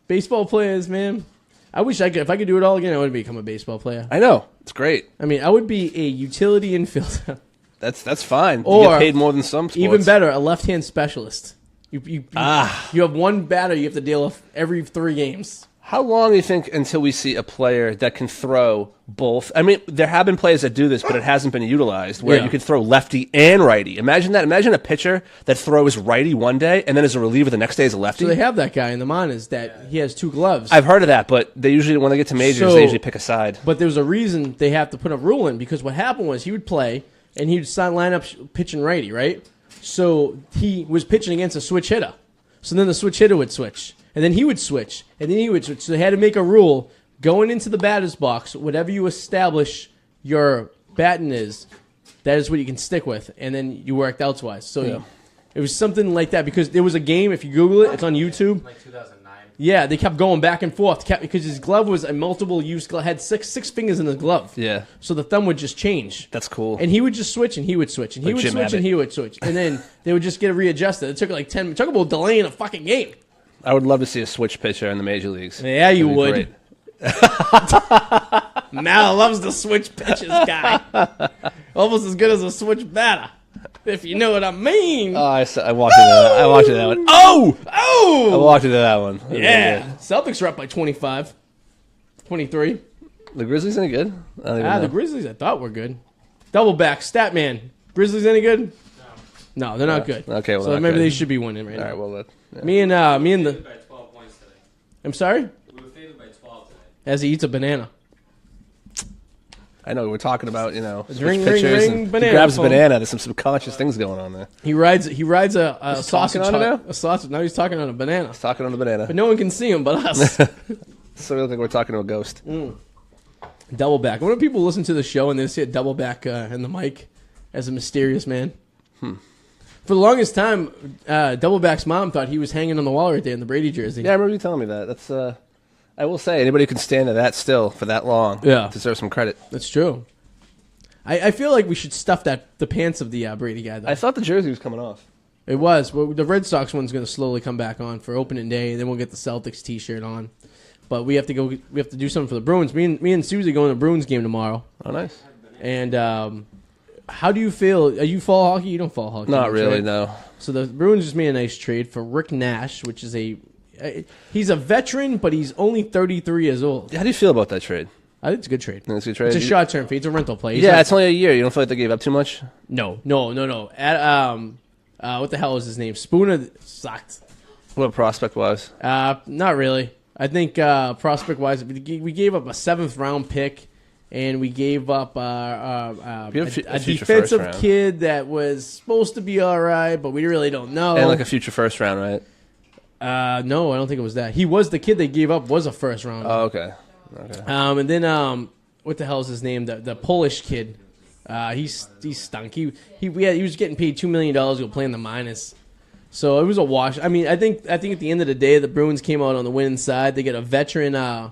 baseball players, man. I wish if I could do it all again, I would become a baseball player. I know. It's great. I mean, I would be a utility infielder. That's fine. Or you get paid more than some sports. Even better, a left-hand specialist. You have one batter you have to deal with every 3 games. How long do you think until we see a player that can throw both? I mean, there have been players that do this, but it hasn't been utilized, where Yeah. you could throw lefty and righty. Imagine that. Imagine a pitcher that throws righty one day and then as a reliever the next day is a lefty. So they have that guy in the minors that he has 2 gloves. I've heard of that, but they usually, when they get to majors, So- they usually pick a side. But there's a reason they have to put a rule in, because what happened was he would play and he would line up pitching righty, right? So he was pitching against a switch hitter. So then the switch hitter would switch, and then he would switch, and then he would switch. So they had to make a rule going into the batter's box. Whatever you establish your batting is, that is what you can stick with, and then you worked elsewise. So Yeah. it was something like that because there was a game. If you Google it, it's on YouTube. Like 2009. Yeah, they kept going back and forth because his glove was a multiple use glove. Had six fingers in his glove. Yeah. So the thumb would just change. That's cool. And he would just switch, and he would switch, and he Like would Jim switch, Abbott. and he would switch, and then they would just get it readjusted. It took like 10. It took about delaying a fucking game. I would love to see a switch pitcher in the major leagues. Yeah, you That'd be would. great. Mal loves the switch pitches guy. Almost as good as a switch batter, if you know what I mean. Oh, I walked into that. I walked into that one. Oh! I walked into that one. Yeah. Celtics are up by 25. 23. The Grizzlies any good? I don't even know. The Grizzlies I thought were good. Double back, stat man. Grizzlies any good? No, they're not good. Okay, well, so not maybe good. they should be winning right All now. right, well, yeah. Me and the. By 12 points today. I'm sorry. We were favored by 12 today. As he eats a banana. I know we're talking about switch Ring, pitchers. ring, And banana he grabs a phone. banana. There's some subconscious things going on there. He rides a He's sausage. talking on it now? A sausage. Now he's talking on a banana. He's talking on the banana. But no one can see him but us. So we look like we're talking to a ghost. Double back. What do people listen to the show and they see a double back in the mic as a mysterious man? For the longest time, double back's mom thought he was hanging on the wall right there in the Brady jersey. Yeah, I remember you telling me that. That's I will say, anybody who can stand to that still for that long deserves some credit. That's true. I feel like we should stuff the pants of the Brady guy, though. I thought the jersey was coming off. It was. Well, the Red Sox one's going to slowly come back on for opening day, and then we'll get the Celtics T-shirt on. But we have to go. We have to do something for the Bruins. Me and Susie going to the Bruins game tomorrow. Oh, nice. And how do you feel? Are you fall hockey? You don't fall hockey. Not much, really, right? no. So the Bruins just made a nice trade for Rick Nash, which is he's a veteran, but he's only 33 years old. How do you feel about that trade? I think it's a good trade. Think it's a good trade? It's a short-term fee. It's a rental play. He's Yeah, not- it's only a year. You don't feel like they gave up too much? No. What the hell is his name? Spooner sucked. What prospect was? Not really. I think prospect-wise, we gave up a 7th-round pick, and we gave up a You have a future defensive first round. kid that was supposed to be all right, but we really don't know. And like a future first round, right? No, I don't think it was that. He was the kid they gave up was a first round. Oh, okay. And then what the hell is his name? The Polish kid. He stunk. He was getting paid $2 million to go play in the minors. So it was a wash. I mean, I think at the end of the day, the Bruins came out on the winning side. They get a veteran, a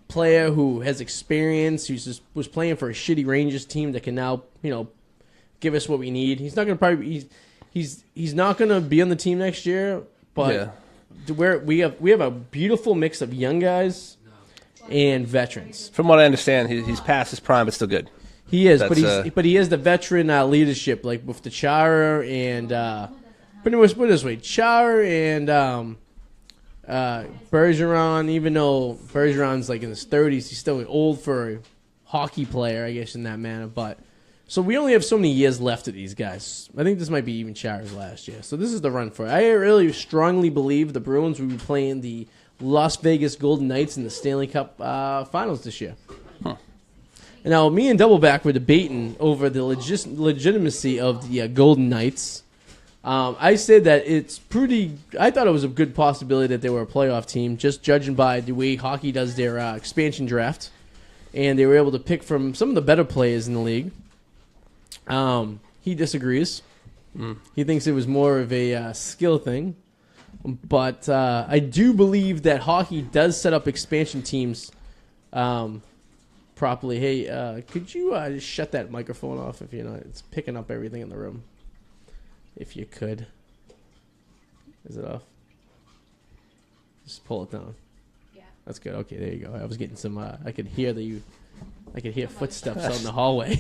player who has experience, was playing for a shitty Rangers team that can now, give us what we need. He's not gonna he's not gonna be on the team next year, but we have a beautiful mix of young guys and veterans. From what I understand, he's past his prime, but still good. He is, That's, but he has the veteran leadership, like with the Chara and pretty much put it this way, Chara and Bergeron. Even though Bergeron's like in his 30s, he's still old for a hockey player, I guess, in that manner. But so we only have so many years left of these guys. I think this might be even Chara's last year. So this is the run for it. I really strongly believe the Bruins will be playing the Las Vegas Golden Knights in the Stanley Cup Finals this year. And now, me and Doubleback were debating over the legitimacy of the Golden Knights. I said that it's pretty. I thought it was a good possibility that they were a playoff team, just judging by the way hockey does their expansion draft, and they were able to pick from some of the better players in the league. He disagrees. He thinks it was more of a skill thing, but I do believe that hockey does set up expansion teams properly. Hey, could you just shut that microphone off if it's picking up everything in the room? If you could. Is it off? Just pull it down. Yeah. That's good. Okay, there you go. I was getting some. I could hear footsteps out in the hallway.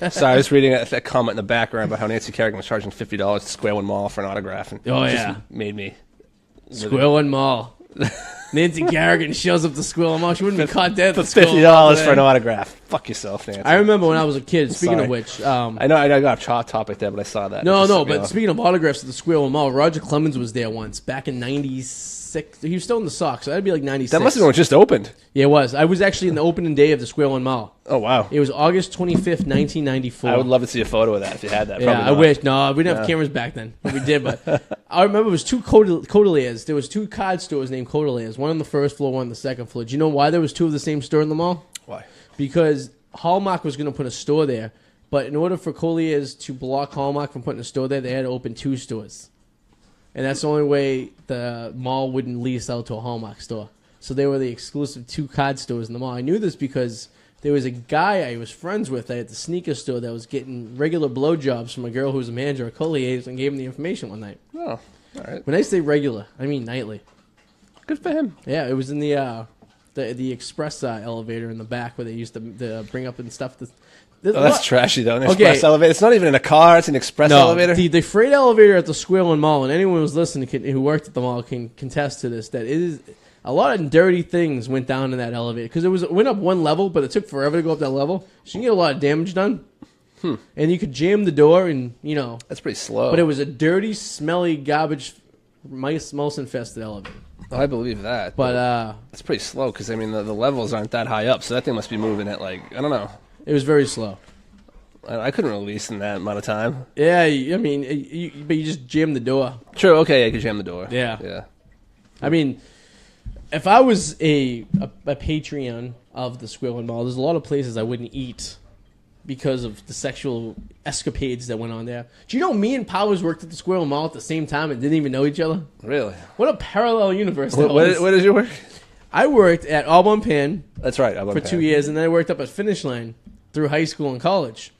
Sorry, I was reading a comment in the background about how Nancy Kerrigan was charging $50 to Square One Mall for an autograph, and Oh, it yeah. just made me. Squirrel One Mall. Nancy Kerrigan shows up to Squirrel One Mall. She wouldn't be caught dead. $50 for an autograph. Fuck yourself, Nancy. I remember when I was a kid. Speaking Sorry. of which, I know I got a topic there, but I saw that. but speaking of autographs at the Squirrel One Mall, Roger Clemens was there once back in '96. He was still in the Sox, so that'd be like '96. That must have been when it just opened. Yeah, it was. I was actually in the opening day of the Squirrel One Mall. Oh, wow. It was August 25th, 1994. I would love to see a photo of that if you had that. Yeah, Probably I not. wish. No, we didn't have cameras back then. But we did. But I remember it was two Codeliers. There was two card stores named Codeliers. One on the first floor, one on the second floor. Do you know why there was two of the same store in the mall? Why? Because Hallmark was going to put a store there, But in order for Collier's to block Hallmark from putting a store there, they had to open 2 stores. And that's the only way the mall wouldn't lease out to a Hallmark store. So they were the exclusive 2 card stores in the mall. I knew this because there was a guy I was friends with at the sneaker store that was getting regular blowjobs from a girl who was a manager at Collier's and gave him the information one night. Oh, all right. When I say regular, I mean nightly. Good for him. Yeah, it was in the express elevator in the back where they used to bring up and stuff. That's trashy, though. An express elevator. It's not even in a car. It's an express elevator. The freight elevator at the Square Mall, and anyone who's listening who worked at the mall can contest to this, that it is a lot of dirty things went down in that elevator. Because it went up 1 level, but it took forever to go up that level. So you can get a lot of damage done. And you could jam the door and, That's pretty slow. But it was a dirty, smelly, garbage, mouse-infested elevator. Oh, I believe that. But it's pretty slow because, I mean, the levels aren't that high up. So that thing must be moving at, I don't know. It was very slow. I couldn't release in that amount of time. Yeah, I mean, but you just jam the door. True. Okay, I could jam the door. Yeah. I mean, if I was a Patreon of the Square One Mall, there's a lot of places I wouldn't eat because of the sexual escapades that went on there. Do you know me and Powers worked at the Square One Mall at the same time and didn't even know each other? Really? What a parallel universe that was. Where did you work? I worked at Aubon Pan. That's right. For 2 years, and then I worked up at Finish Line through high school and college.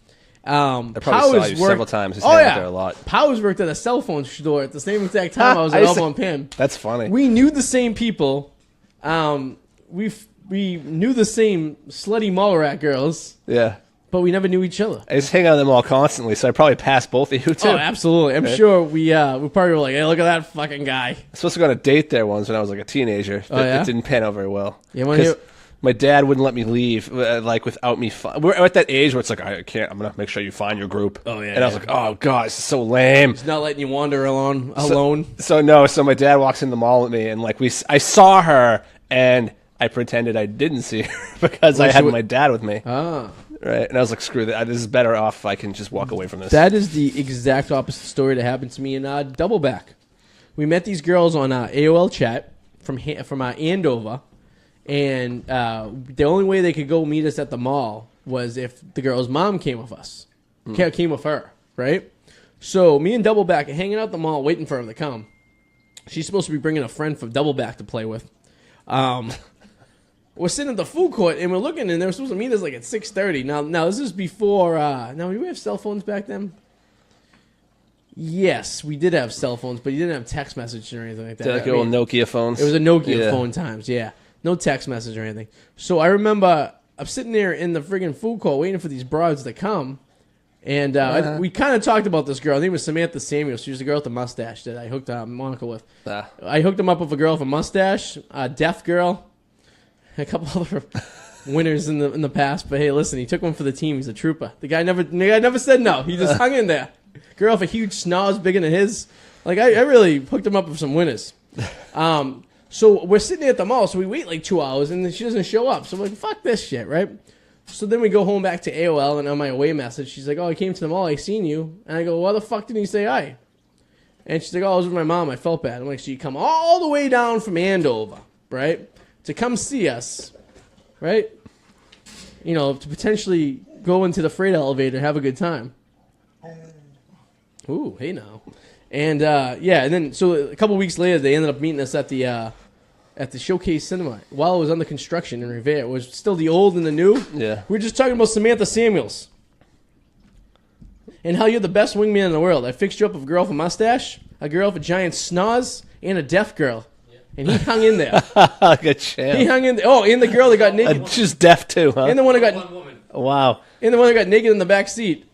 I probably saw you several times. There a lot. Powers worked at a cell phone store at the same exact time I was at Aubon Pan. That's funny. We knew the same people. We knew the same slutty mall rat girls. Yeah. But we never knew each other. I just hang out with them all constantly, so I probably passed both of you, too. Oh, absolutely. I'm sure we probably were like, hey, look at that fucking guy. I was supposed to go on a date there once when I was a teenager. It didn't pan out very well. You want to hear? My dad wouldn't let me leave, without me. We're at that age where it's like, I can't. I'm gonna make sure you find your group. Oh yeah. And I was like, oh god, this is so lame. He's not letting you wander alone. So my dad walks in the mall with me, and I saw her, and I pretended I didn't see her because I had my dad with me. Ah. Right, and I was like, screw that. This is better off if I can just walk away from this. That is the exact opposite story that happened to me in Doubleback. We met these girls on AOL chat from Andover. And the only way they could go meet us at the mall was if the girl's mom came with us. Came with her, right? So me and Doubleback are hanging out at the mall waiting for her to come. She's supposed to be bringing a friend from Doubleback to play with. We're sitting at the food court, and we're looking, and they were supposed to meet us at 6:30. Now this is before... now, did we have cell phones back then? Yes, we did have cell phones, but you didn't have text messages or anything like that. Like old Nokia phones? It was a Nokia phone times, yeah. No text message or anything. So I remember I'm sitting there in the friggin' food court waiting for these broads to come. And we kind of talked about this girl. Her name was Samantha Samuels. She was the girl with the mustache that I hooked Monica with. I hooked him up with a girl with a mustache, a deaf girl, a couple other winners in the past. But hey, listen, he took one for the team. He's a trooper. The guy never said no. He just hung in there. Girl with a huge schnoz bigger than his. Like I really hooked him up with some winners. So we're sitting there at the mall, so we wait 2 hours, and she doesn't show up. So I'm like, fuck this shit, right? So then we go home back to AOL, and on my away message, she's like, oh, I came to the mall, I seen you. And I go, why the fuck didn't you say hi? And she's like, oh, I was with my mom, I felt bad. I'm like, so you come all the way down from Andover, right, to come see us, right? To potentially go into the freight elevator and have a good time. Ooh, hey now. And, and then, so a couple weeks later, they ended up meeting us at the Showcase Cinema while it was under construction in Revere. It was still the old and the new. Yeah. We were just talking about Samantha Samuels. And how you're the best wingman in the world. I fixed you up with a girl with a mustache, a girl with a giant schnoz, and a deaf girl. Yeah. And he hung in there. Like a champ. He hung in there. Oh, and the girl that got naked. She's deaf too, huh? And the one that got... One woman. Wow. And the one that got naked in the back seat.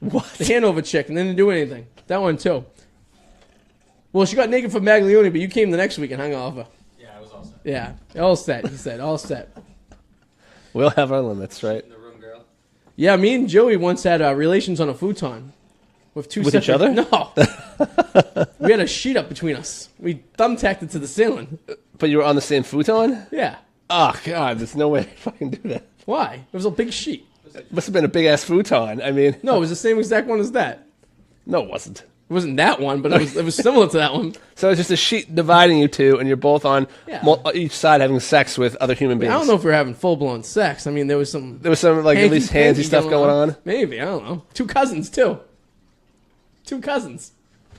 What? The Hanover chick, and didn't do anything. That one, too. Well, she got naked for Maglione, but you came the next week and hung off her. Yeah, I was all set. Yeah, all set, he said. All set. We'll have our limits, right? In the room, girl. Yeah, me and Joey once had relations on a futon. With each other? No. We had a sheet up between us. We thumbtacked it to the ceiling. But you were on the same futon? Yeah. Oh, God, there's no way to fucking do that. Why? It was a big sheet. It must have been a big-ass futon. I mean... No, it was the same exact one as that. No, it wasn't. It wasn't that one, but it was similar to that one. So it's just a sheet dividing you two, and you're both on each side having sex with other human beings. I don't know if we were having full blown sex. I mean, there was some like at least handsy stuff going on. Maybe, I don't know. 2 cousins too. 2 cousins.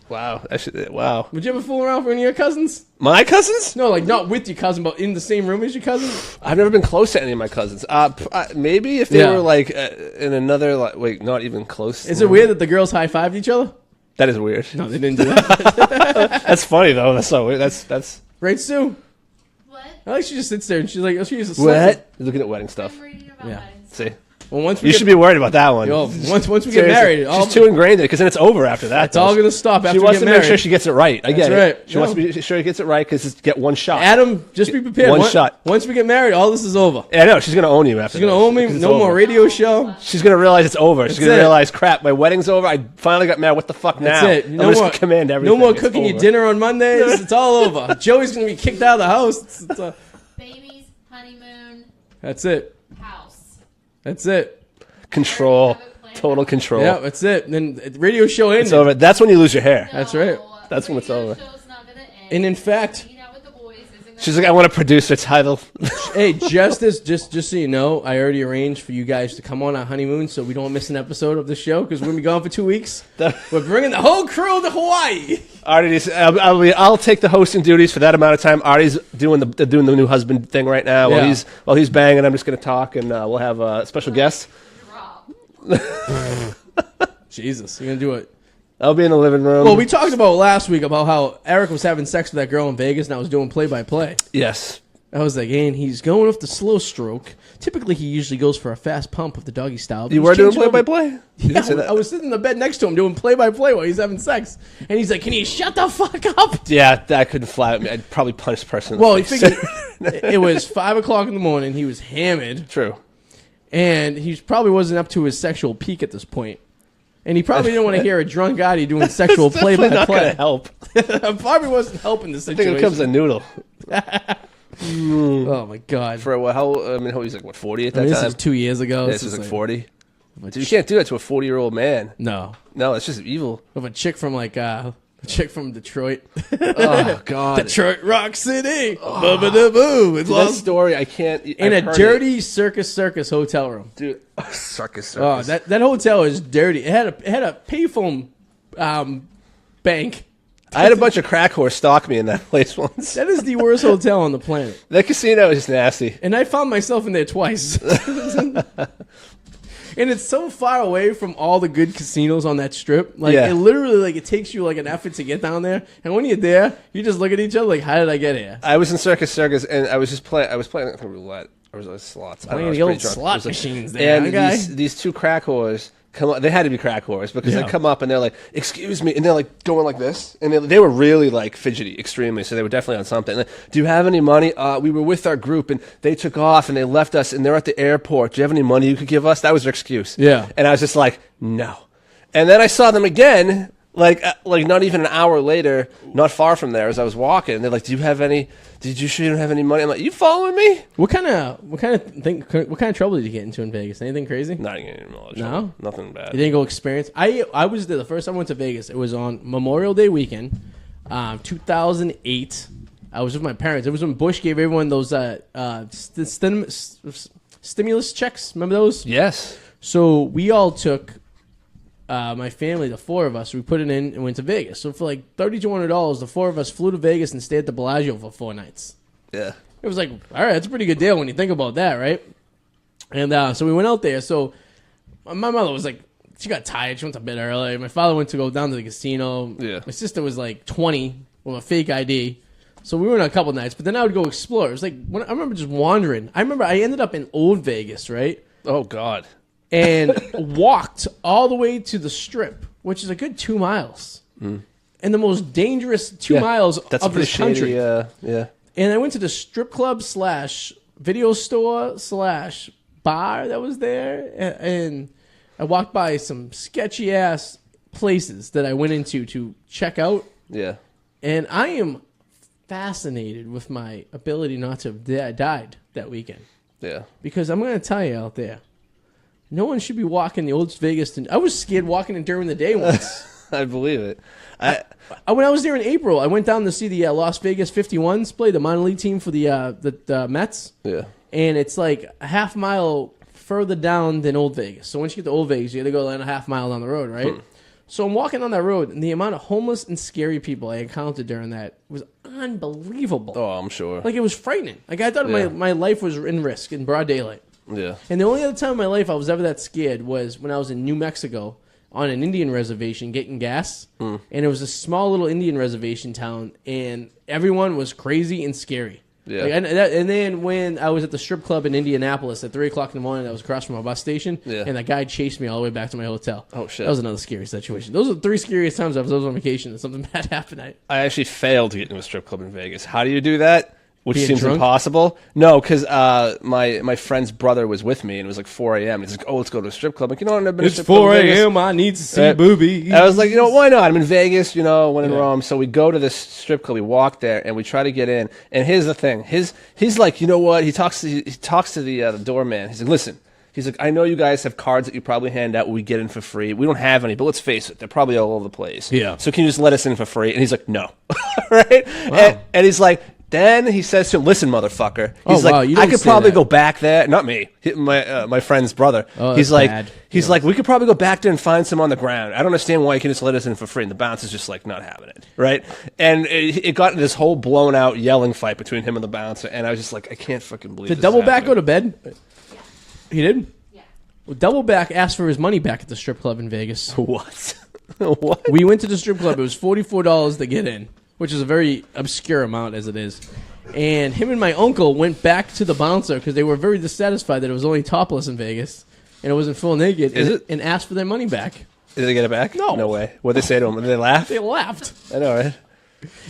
Wow, wow. Would you ever fool around with any of your cousins? My cousins? No, like not with your cousin, but in the same room as your cousin. I've never been close to any of my cousins. Maybe if they were like in another, like, wait, not even close. Is it weird that the girls high fived each other? That is weird. No, they didn't do that. That's funny though. That's so weird. That's What? Right, Sue? I like she just sits there and she's like, oh, she's just what? You're looking at wedding stuff. I'm reading about Yeah. weddings. See, Well, once you should be worried about that one. Yo, once we get Seriously. married, She's too ingrained in it because then it's over after that. it's all gonna stop after She we wants get to married. make sure she gets it right. I get That's it. right. She wants to be sure she gets it right because it's get one shot. Adam, just be prepared. One shot. Once we get married, all this is over. Yeah, I know. She's gonna own you after. She's gonna this, own me. because it's No more over. radio show. She's gonna realize it's over. She's gonna it. realize, crap, my wedding's over. I finally got married. What the fuck now? That's it. I'm just gonna command everything. No more It's cooking your over. dinner on Mondays. It's all over. Joey's gonna be kicked out of the house. Babies, honeymoon, That's it. house. That's it. Control, Have it planned total out. control. Yeah, that's it. And then radio show ended. It's over. That's when you lose your hair. That's right. No, That's when it's radio over. show's not gonna end. And in fact, Hanging out with the boys isn't gonna She's like, I want a producer title. hey, just so you know, I already arranged for you guys to come on our honeymoon, so we don't miss an episode of the show because we're gonna be gone for 2 weeks. We're bringing the whole crew to Hawaii. Arty's, I'll take the hosting duties for that amount of time. Arty's doing the new husband thing right now. Yeah. While he's banging, I'm just gonna talk, and we'll have a special guest. drop. Jesus, you're gonna do it. I'll be in the living room. Well, we talked about last week about how Eric was having sex with that girl in Vegas, and I was doing play-by-play. yes. I was like, and he's going off the slow stroke. Typically, he usually goes for a fast pump of the doggy style. but You he's were doing changing up- play-by-play? You Yeah, didn't say that. I was sitting in the bed next to him doing play-by-play while he's having sex, and he's like, "Can you shut the fuck up?" Yeah, that couldn't fly with me. I'd probably punch the person in the Well, he face. figured it was 5 o'clock in the morning. He was hammered, True. and he probably wasn't up to his sexual peak at this point. And he probably didn't want to hear a drunk Arty doing sexual It's definitely not going to play-by-play. help. Probably wasn't helping the I think situation. it becomes a noodle. Oh my god! For what? How he's like, what, 40 at that This time? is 2 years ago. Yeah, this is like 40. Dude, you can't do that to a 40-year-old man. No, No, it's just evil. of a chick from a chick from Detroit. Oh, God. Detroit Rock City. Boo. It's That lost story, I can't. in I've a heard dirty circus hotel room. it. Dude, circus. Oh, that hotel is dirty. It had a payphone bank. I had a bunch of crack whores stalk me in that place once. That is the worst hotel on the planet. That casino is just nasty. And I found myself in there twice. And it's so far away from all the good casinos on that strip. Like Yeah. it literally, like it takes you like an effort to get down there. And when you're there, you just look at each other like, "How did I get here?" I was in circus, and I was just playing. I was playing like roulette. Or was it slots? I don't know, I Playing was the old pretty drunk. slot It was like- machines there, And huh, guy? these two crack whores come up. They had to be crack whores because Yeah. they come up and they're like, "Excuse me," and they're like going like this, and they were really like fidgety, extremely. So they were definitely on something. Like, do you have any money? We were with our group, and they took off and they left us, and they're at the airport. Do you have any money you could give us? That was their excuse. Yeah. And I was just like, no. And then I saw them again. Like not even an hour later, not far from there, as I was walking, and they're like, "Do you have any? Did you sure you don't have any money?" I'm like, "You following me?" What kind of trouble did you get into in Vegas? Anything crazy? Not getting knowledge. No? Nothing bad. You didn't go experience. I was there the first time I went to Vegas. It was on Memorial Day weekend, 2008. I was with my parents. It was when Bush gave everyone those stimulus checks. Remember those? Yes. So we all took my family, the four of us. We put it in and went to Vegas. So for like $3,200, the four of us flew to Vegas and stayed at the Bellagio for 4 nights. Yeah. It was like, all right, that's a pretty good deal when you think about that, right? And so we went out there. So my mother was like, she got tired. She went to bed early. My father went to go down to the casino. Yeah. My sister was like 20 with a fake ID. So we went a couple nights, but then I would go explore. It was like, I remember just wandering. I remember I ended up in Old Vegas, right? Oh God. And walked all the way to the Strip, which is a good 2 miles. And the most dangerous 2 miles That's of a pretty this country. shady. Yeah. And I went to the strip club / video store / bar that was there. And I walked by some sketchy ass places that I went into to check out. Yeah. And I am fascinated with my ability not to have died that weekend. Yeah. Because I'm going to tell you out there, no one should be walking the Old Vegas. I was scared walking in during the day once. I believe it. When I was there in April, I went down to see the Las Vegas 51s play the minor league team for the Mets. Yeah. And it's like a half mile further down than Old Vegas. So once you get to Old Vegas, you got to go like a half mile down the road, right? So I'm walking on that road, and the amount of homeless and scary people I encountered during that was unbelievable. Oh, I'm sure. Like, it was frightening. Like, I thought my life was in risk in broad daylight. Yeah. And the only other time in my life I was ever that scared was when I was in New Mexico on an Indian reservation getting gas. And it was a small little Indian reservation town, and everyone was crazy and scary. Yeah. Like, and then when I was at the strip club in Indianapolis at 3 o'clock in the morning, I was across from a bus station, and that guy chased me all the way back to my hotel. Oh, shit. That was another scary situation. Those are the 3 scariest times I was on vacation and something bad happened. I actually failed to get into a strip club in Vegas. How do you do that? Which Being seems drunk? impossible. No, because my friend's brother was with me, and it was like 4 a.m. He's like, "Oh, let's go to a strip club." I'm like, you know, I've never been to a It's strip club 4 in Vegas. a.m. I need to see boobies. I was like, you know, why not? I'm in Vegas, you know, when in Rome. So we go to this strip club. We walk there, and we try to get in. And here's the thing: he's like, you know what? He talks to the doorman. He's like, listen. He's like, I know you guys have cards that you probably hand out when we get in for free. We don't have any, but let's face it, they're probably all over the place. Yeah. So can you just let us in for free? And he's like, no. Right? Wow. And he's like, then he says to him, listen, motherfucker. He's wow, like, you I don't could say probably that. go back there. Not me. My friend's brother. Oh, he's that's like, bad. he's like, we could probably go back there and find some on the ground. I don't understand why you can just let us in for free. And the bouncer's just like not having it. Right? And it got into this whole blown out yelling fight between him and the bouncer. And I was just like, I can't fucking believe Did this is Doubleback go happening. to bed? He did? Yeah. Well, Doubleback asked for his money back at the strip club in Vegas. What? What? We went to the strip club. It was $44 to get in, which is a very obscure amount as it is. And him and my uncle went back to the bouncer because they were very dissatisfied that it was only topless in Vegas and it wasn't full naked. Is it? And asked for their money back. Did they get it back? No. No way. What'd they say to him? Did they laugh? They laughed. I know, right?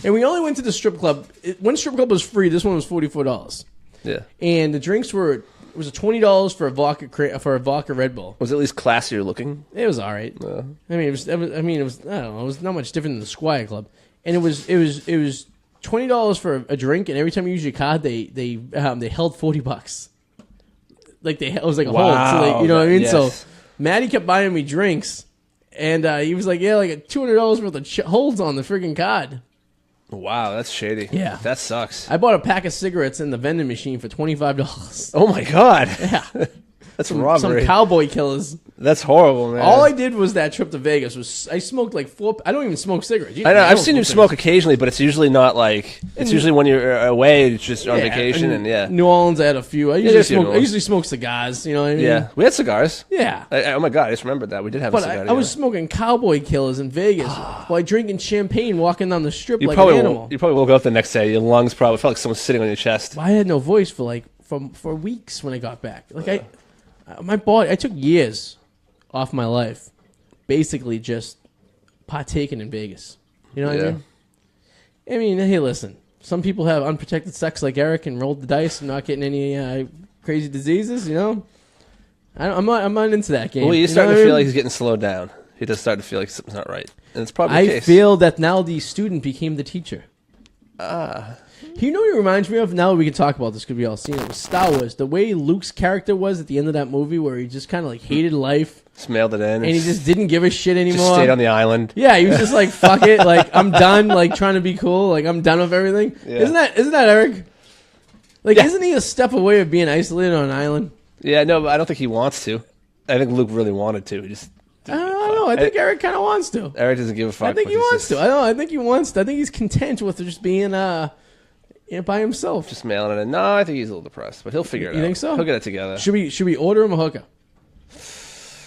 And we only went to the strip club. One strip club was free. This one was $44. Yeah. And the drinks were, it was $20 for a vodka Red Bull. Was it at least classier looking? It was all right. I mean, it was. I don't know. It was not much different than the Squire Club, and it was $20 for a drink, and every time you use your card, they held $40. Like it was like a hold. So you know what I mean? Yes. So Maddie kept buying me drinks, and he was like, "Yeah, like $200 worth of holds on the freaking card." Wow, that's shady. Yeah. That sucks. I bought a pack of cigarettes in the vending machine for $25. Oh my god. Yeah, That's some robbery. cowboy killers. That's horrible, man. All I did was that trip to Vegas was I smoked like 4. I don't even smoke cigarettes. I know. I've don't seen you cigarettes. smoke occasionally, but it's usually not like. It's usually when you're away, it's just on Yeah, vacation, and yeah. New Orleans, I had a few. I there's a few in New I Orleans. usually smoke cigars. You know what I mean? Yeah, we had cigars. Yeah. Oh my god, I just remembered that we did have a But cigar. I was smoking cowboy killers in Vegas while drinking champagne, walking down the strip You like probably an animal. you probably woke up the next day. Your lungs probably felt like someone's sitting on your chest. I had no voice for for weeks when I got back. Like my body, I took years off my life, basically just partaking in Vegas. You know what I mean? I mean, hey, listen. Some people have unprotected sex like Eric and rolled the dice and not getting any crazy diseases. You know, I'm not into that game. Well, you're You know starting what to I feel mean? like he's getting slowed down. He does start to feel like something's not right, and it's probably the I case. feel that now the student became the teacher. You know what it reminds me of? Now we can talk about this because we all seen it. Was Star Wars. The way Luke's character was at the end of that movie where he just kind of like hated life Just mailed it in, and he just didn't give a shit anymore. just stayed on the island. Yeah, he was just like, fuck it. Like, I'm done, like, trying to be cool. Like, I'm done with everything. Yeah. Isn't that Eric? Like, Yeah. isn't he a step away of being isolated on an island? Yeah, no, but I don't think he wants to. I think Luke really wanted to. He just I don't know. I think Eric kind of wants to. Eric doesn't give a fuck. I think but he he's wants just- to. I know. I think he wants to. I think he's content with just being by himself. Just mailing it in. No, I think he's a little depressed, but he'll figure it out. You think so? He'll get it together. Should we order him a hooker?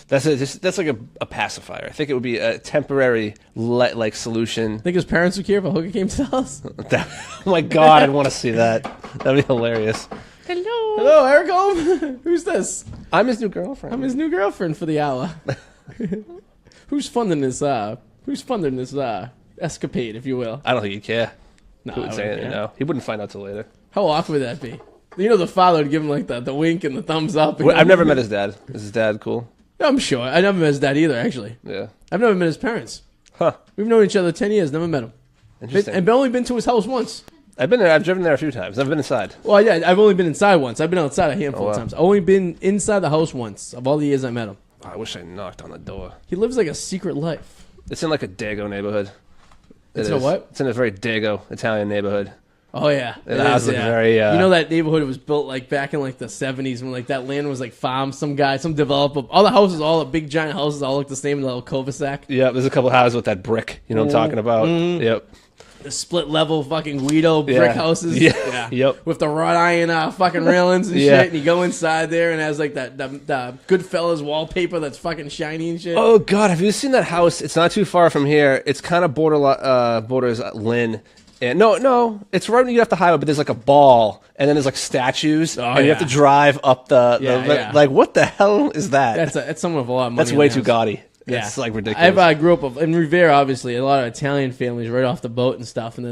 That's like a pacifier. I think it would be a temporary like solution. Think his parents would care if a hooker came to the house? Oh my god, I'd want to see that. That'd be hilarious. Hello, Eric home? Who's this? I'm his new girlfriend. I'm his new girlfriend for the hour. Who's funding this escapade, if you will? I don't think he'd care. No, He wouldn't I say wouldn't anything. care. No, he wouldn't find out till later. How awkward would that be? You know, the father would give him like the wink and the thumbs up. Well, I've never met his dad. Is his dad cool? I'm sure. I never met his dad either, actually. Yeah. I've never met his parents. Huh. We've known each other 10 years, never met him. Interesting. I've only been to his house once. I've been there. I've driven there a few times. I've been inside. Well, yeah, I've only been inside once. I've been outside a handful Oh, wow. of times. I've only been inside the house once of all the years I met him. Oh, I wish I knocked on the door. He lives like a secret life. It's in like a Dago neighborhood. It's a what? It's in a very Dago Italian neighborhood. Oh yeah, The house look very. you know that neighborhood was built like back in like the 70s when like that land was like farmed. Some guy, some developer, all the houses, all the big giant houses, all look the same in the little cul-de-sac. Yeah, there's a couple houses with that brick. You know what I'm talking about? Yep. The split level fucking Guido brick Yeah. houses. Yeah. Yep. With the wrought iron fucking railings and Yeah. shit, and you go inside there and it has like that the Goodfellas wallpaper that's fucking shiny and shit. Oh God, have you seen that house? It's not too far from here. It's kind of borders Lynn. And no, it's right when you get off the highway, but there's like a ball, and then there's like statues, and you have to drive up the like what the hell is that? That's someone with a lot of money. That's in way the too house. gaudy. Yeah, It's like ridiculous. I grew up in Revere, obviously, a lot of Italian families right off the boat and stuff. And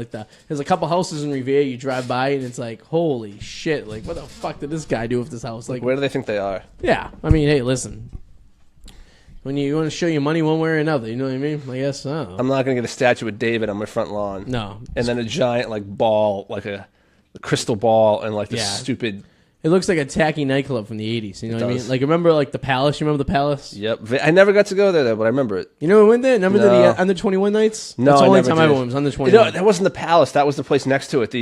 there's a couple houses in Revere you drive by, and it's like, holy shit! Like, what the fuck did this guy do with this house? Like, Where do they think they are? yeah, I mean, hey, listen, when you want to show your money one way or another, you know what I mean? I guess I don't know. I'm not gonna get a statue of David on my front lawn. No, And then a giant like ball, like a crystal ball, and like this Yeah. stupid. it looks like a tacky nightclub from the '80s. You know what I mean? does. Like, remember like the Palace? You remember the Palace? Yep. I never got to go there though, but I remember it. You know, we went there. Remember No. the under 21 nights? No, That's the I only never time I did. went was under You 21. know, that wasn't the Palace. That was the place next to it.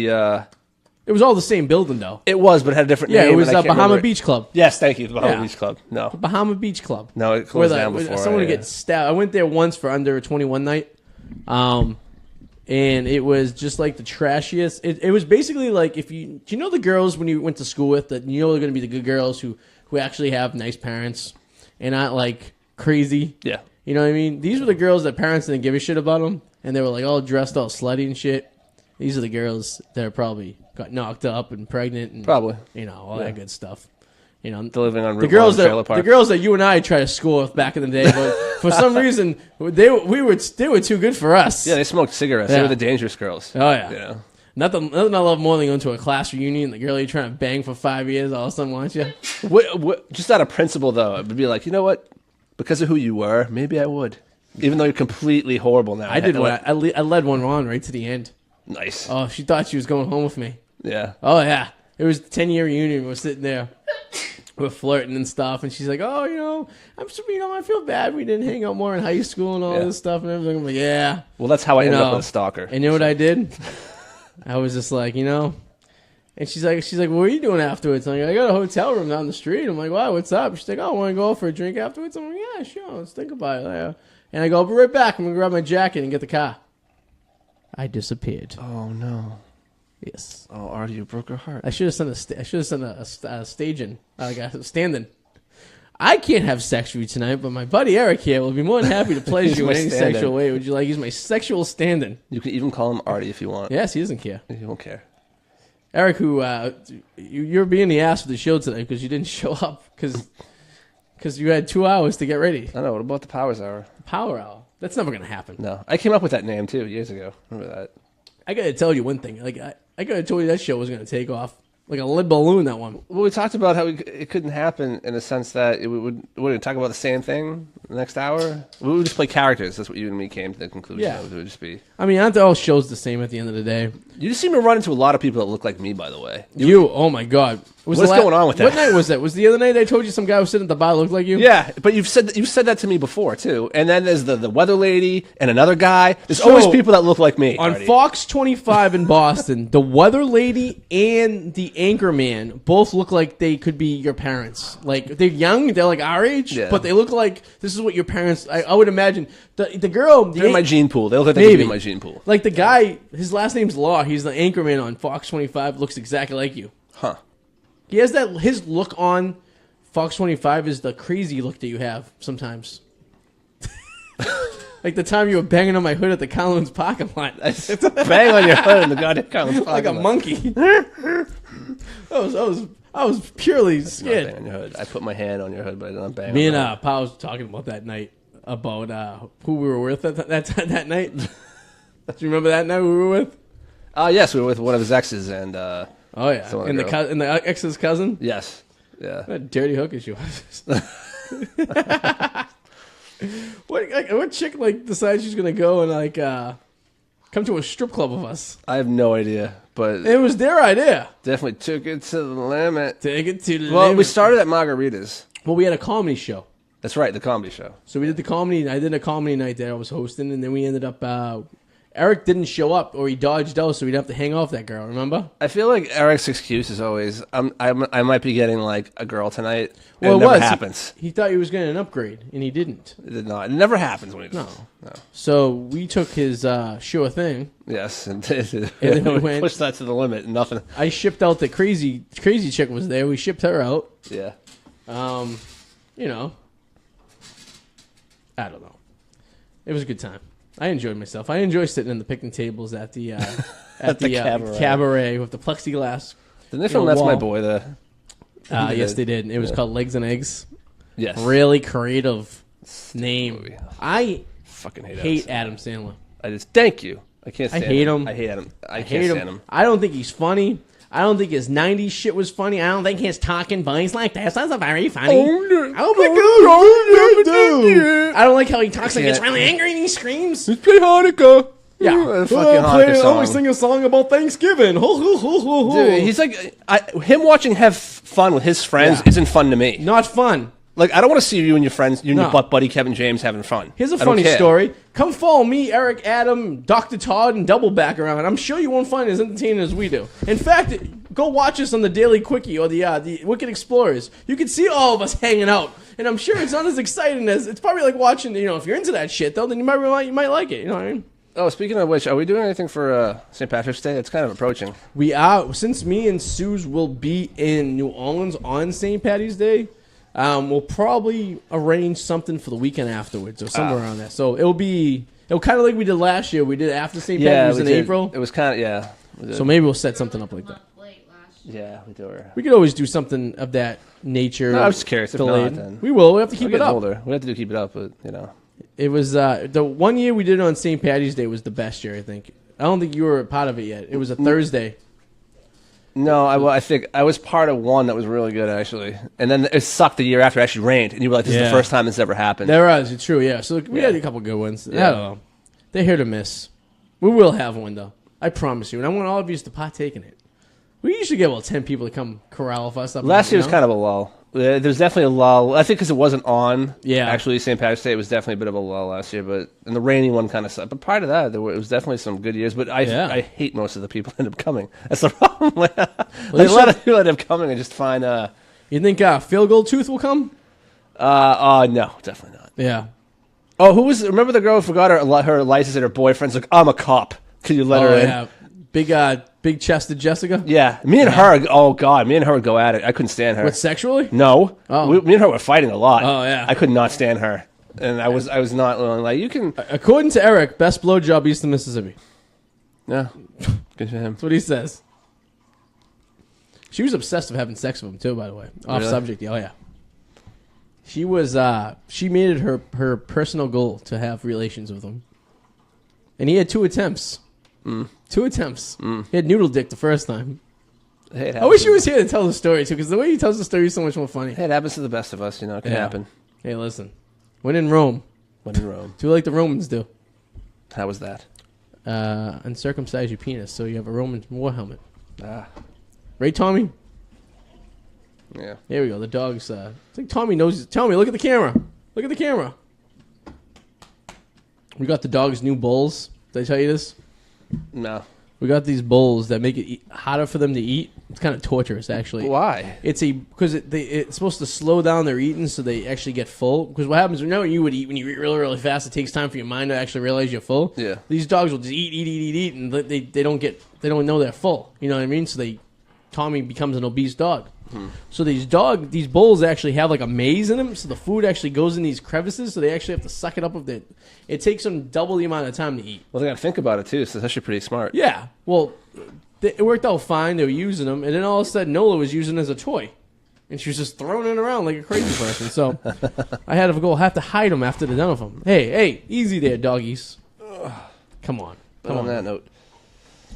It was all the same building though. It was, but it had a different Yeah, name. it was and I can't Bahama remember it. Beach Club. Yes, thank you. The Bahama Yeah. Beach Club. No. Bahama Beach Club. No, it Where closed down before. someone would yeah. get stabbed. I went there once for under a 21 night, and it was just like the trashiest. It was basically like do you know the girls when you went to school with that you know they're going to be the good girls who actually have nice parents and not like crazy. Yeah. You know what I mean? These were the girls that parents didn't give a shit about them, and they were like all dressed all slutty and shit. These are the girls that are probably got knocked up and pregnant and Probably. you know all that good stuff. You know, Living on the Route girls 1 trailer park. the girls that you and I tried to score with back in the day, but for some reason they were too good for us. Yeah, they smoked cigarettes. They Yeah. were the dangerous girls. Oh yeah. You know? Nothing I love more than going to a class reunion. The girl you're trying to bang for 5 years all of a sudden wants you. Just out of principle, though, it would be like, you know what? Because of who you were, maybe I would. Even though you're completely horrible now. I did one. one. I led one on right to the end. Nice. Oh, she thought she was going home with me. Yeah. Oh yeah, it was the 10-year reunion. We're sitting there, we're flirting and stuff, and she's like, "Oh, I feel bad we didn't hang out more in high school and all Yeah. this stuff and everything." I'm like, "Yeah." Well, that's how I ended up know. with a stalker. And you know what I did? I was just like, and she's like, what are you doing afterwards? I'm like, I got a hotel room down the street. I'm like, wow, what's up? She's like, oh, want to go out for a drink afterwards? I'm like, yeah, sure. Let's think about it. And I go, I'll be right back. I'm gonna grab my jacket and get the car. I disappeared. Oh, no. Yes. Oh, Arty, you broke her heart. I should have sent a staging, like a stand-in. I can't have sex with you tonight, but my buddy Eric here will be more than happy to pleasure you my in any stand-in. sexual way. Would you like? He's my sexual stand-in. You can even call him Arty if you want. Yes, he doesn't care. He won't care. Eric, who you're being the ass for the show tonight because you didn't show up because you had 2 hours to get ready. I know. What about the Powers Hour? Power hour. That's never gonna happen. No. I came up with that name, too, years ago. Remember that? I gotta tell you one thing. Like I gotta tell you that show was gonna take off like a lead balloon. That one. Well, we talked about how it couldn't happen in the sense that we would talk about the same thing the next hour. We would just play characters. That's what you and me came to the conclusion Yeah. of. It would just be. I mean, aren't all shows the same at the end of the day? You just seem to run into a lot of people that look like me, by the way. Oh my god. What's going on with that? What night was that? Was the other night I told you some guy was sitting at the bar looked like you? Yeah, but you've said that to me before too. And then there's the weather lady and another guy. There's always people that look like me. On Arty. Fox 25 in Boston, the weather lady and the anchor man both look like they could be your parents. Like they're young, they're like our age, Yeah. but they look like this is what your parents. I would imagine the girl. They're in my gene pool. They look like they Maybe. could be in my gene pool. Like the guy, his last name's Law. He's the anchor man on Fox 25. Looks exactly like you. Huh. He has that. His look on Fox 25 is the crazy look that you have sometimes. Like the time you were banging on my hood at the Collins parking lot. Bang on your hood in the goddamn Collins Like a parking lot. monkey. I was purely Not scared. bang on your hood. I put my hand on your hood, but I didn't bang. Me on and your hood. Pa was talking about that night about who we were with that night. Do you remember that night we were with? Yes, we were with one of his exes, and Oh yeah, Some other and girl. and the ex's cousin. yes, yeah. That dirty hooker she was. What chick like decides she's gonna go and like come to a strip club with us? I have no idea, but It was their idea. definitely took it to the limit. Take it to the Well, we limit. started at Margaritas. Well, we had a comedy show. That's right, the comedy show. So we did the comedy. I did a comedy night that I was hosting, and then we ended up. Eric didn't show up, or he dodged out, so we'd have to hang off that girl. Remember? I feel like Eric's excuse is always, I might be getting like a girl tonight. Well, it never happens. He thought he was getting an upgrade, and he didn't. It did not. It never happens when he No. No. So we took his sure thing. Yes, and then we went- pushed that to the limit. And nothing. I shipped out the crazy chick was there. We shipped her out. Yeah. You know, I don't know. It was a good time. I enjoyed myself. I enjoy sitting in the picnic tables at the cabaret with the plexiglass. Didn't they film That's My wall. Boy? Yes, they did. It was called Legs and Eggs. Yes. Really creative name. movie. I Fucking hate Adam Sandler. I just thank you. I can't. Stand hate him. I hate him. I hate can't stand him. I don't think he's funny. I don't think his 90s shit was funny. I don't think his talking voice like that sounds very funny. I don't like how he talks like he's really angry and he screams. Let's play Hanukkah. Yeah. Fucking Hanukkah song. Always sing a song about Thanksgiving. Dude, he's like, him watching have fun with his friends isn't fun to me. Not fun. Like, I don't want to see you and your friends, you and No. your buddy Kevin James having fun. Here's a I don't funny care. story. Come follow me, Eric, Adam, Dr. Todd, and Doubleback around. I'm sure you won't find it as entertaining as we do. In fact, go watch us on the Daily Quickie or the Wicked Explorers. You can see all of us hanging out. And I'm sure it's not as exciting as... It's probably like watching, if you're into that shit, though, then you might like it. You know what I mean? Oh, speaking of which, are we doing anything for St. Patrick's Day? It's kind of approaching. We are. Since me and Suze will be in New Orleans on St. Patty's Day... we'll probably arrange something for the weekend afterwards or somewhere around there. So it'll kind of like we did last year. We did after St. Patty's in April. It was kind of, yeah. So maybe we'll set something up like that. Late last year. Yeah, we do. We could always do something of that nature. No, I was just curious. If delayed. not, then We will. We have to keep we're it up. getting older. We have to keep it up, but It was the one year we did it on St. Patty's Day was the best year, I think. I don't think you were a part of it yet. It was a Thursday. No, I think I was part of one that was really good, actually. And then it sucked the year after it actually rained. And you were like, this is the first time this ever happened. There was. It's true, yeah. So we had a couple good ones. Yeah. I don't know. They're here to miss. We will have one, though. I promise you. And I want all of you to partake in it. We usually get, 10 people to come corral with us. Last year was kind of a lull. There's definitely a lull. I think because it wasn't on. Yeah. Actually, St. Patrick's Day was definitely a bit of a lull last year. And the rainy one kind of sucked. But prior to that, it was definitely some good years. But I hate most of the people that end up coming. That's the problem. A lot of people end up coming and just find... You think Field Goal Tooth will come? No, definitely not. Yeah. Oh, remember the girl who forgot her license and her boyfriend's like, I'm a cop. Could you let her in? Yeah. Big chested Jessica? Yeah. Me and her, oh God, me and her would go at it. I couldn't stand her. What, sexually? No. Oh. Me and her were fighting a lot. Oh, yeah. I could not stand her. And I was not like, you can... According to Eric, best blowjob east of Mississippi. Yeah. Good for him. That's what he says. She was obsessed with having sex with him, too, by the way. Off Really? subject. Oh, yeah. She was, she made it her personal goal to have relations with him. And he had 2 attempts. 2 attempts. He had noodle dick the first time. Hey, I wish he was here to tell the story, too, because the way he tells the story is so much more funny. Hey, it happens to the best of us, It can happen. Hey, listen. When in Rome, When in Rome. do like the Romans do. How was that? Uncircumcise your penis so you have a Roman war helmet. Ah. Right, Tommy? Yeah. There we go. The dog's... I think Tommy knows... Tommy, look at the camera. Look at the camera. We got the dog's new bowls. Did I tell you this? No. We got these bowls that make it harder for them to eat. It's kind of torturous, actually. Why? It's because it's supposed to slow down their eating so they actually get full. Because what happens, when you would eat, when you eat really, really fast, it takes time for your mind to actually realize you're full. Yeah. These dogs will just eat, and they don't know they're full. You know what I mean? So Tommy becomes an obese dog. So these bowls actually have like a maze in them, so the food actually goes in these crevices, so they actually have to suck it up with it. It takes them double the amount of time to eat. Well, they got to think about it, too, so it's actually pretty smart. Yeah, well, it worked out fine. They were using them, and then all of a sudden Nola was using it as a toy. And she was just throwing it around like a crazy person. So I had to have to hide them after they're done with them. Hey, easy there, doggies. Come on. But on that note...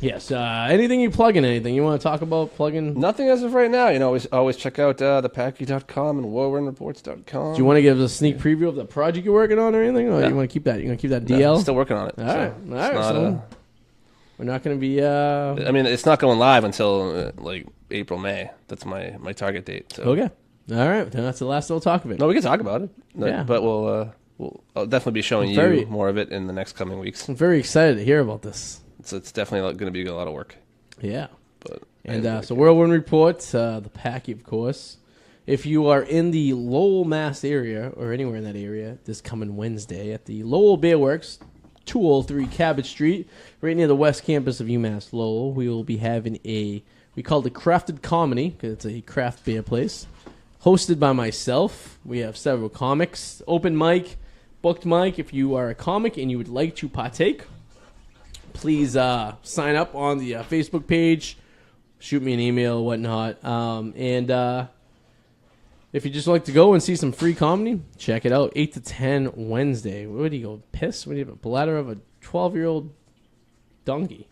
Yes. Anything you plug in? Anything you want to talk about plugging? Nothing as of right now. Always check out thepacky.com and warrunreports.com. Do you want to give us a sneak preview of the project you're working on or anything? Or you want to keep that? You want to keep that DL? No, still working on it. All right. So we're not going to be... I mean, it's not going live until April, May. That's my target date. So. Okay. All right, then that's the last we'll talk of it. No, we can talk about it. No, Yeah. But I'll definitely be showing you more of it in the next coming weeks. I'm very excited to hear about this. So it's definitely going to be a lot of work. Yeah. But And so Whirlwind Report, the Packy, of course. If you are in the Lowell, Mass area or anywhere in that area this coming Wednesday at the Lowell Beer Works, 203 Cabot Street, right near the West Campus of UMass Lowell, we will be having we call it Crafted Comedy because it's a craft beer place, hosted by myself. We have several comics, open mic, booked mic. If you are a comic and you would like to partake, please sign up on the Facebook page, shoot me an email, whatnot, and if you just like to go and see some free comedy, check it out. 8 to 10 Wednesday. Where do you go? Piss? What do you have? A bladder of a 12-year-old donkey.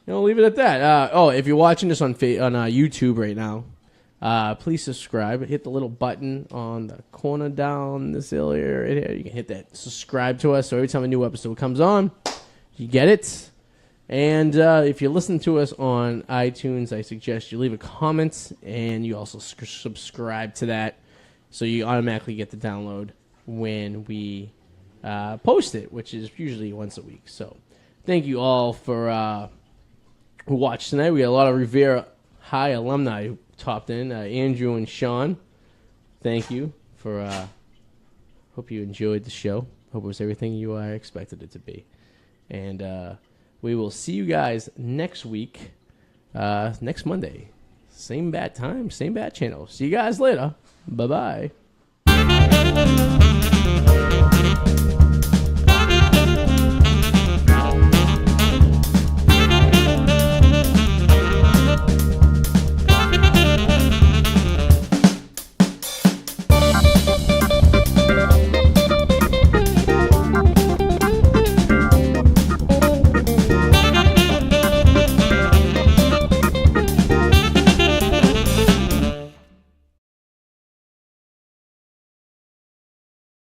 Leave it at that. If you're watching this on YouTube right now, please subscribe. Hit the little button on the corner down this area right here. You can hit that subscribe to us. So every time a new episode comes on, you get it. And if you listen to us on iTunes, I suggest you leave a comment and you also subscribe to that so you automatically get the download when we post it, which is usually once a week. So thank you all for who watched tonight. We got a lot of Revere High alumni who topped in. Andrew and Sean, thank you for hope you enjoyed the show. Hope it was everything you expected it to be. And we will see you guys next week, next Monday. Same bat time, same bat channel. See you guys later. Bye-bye.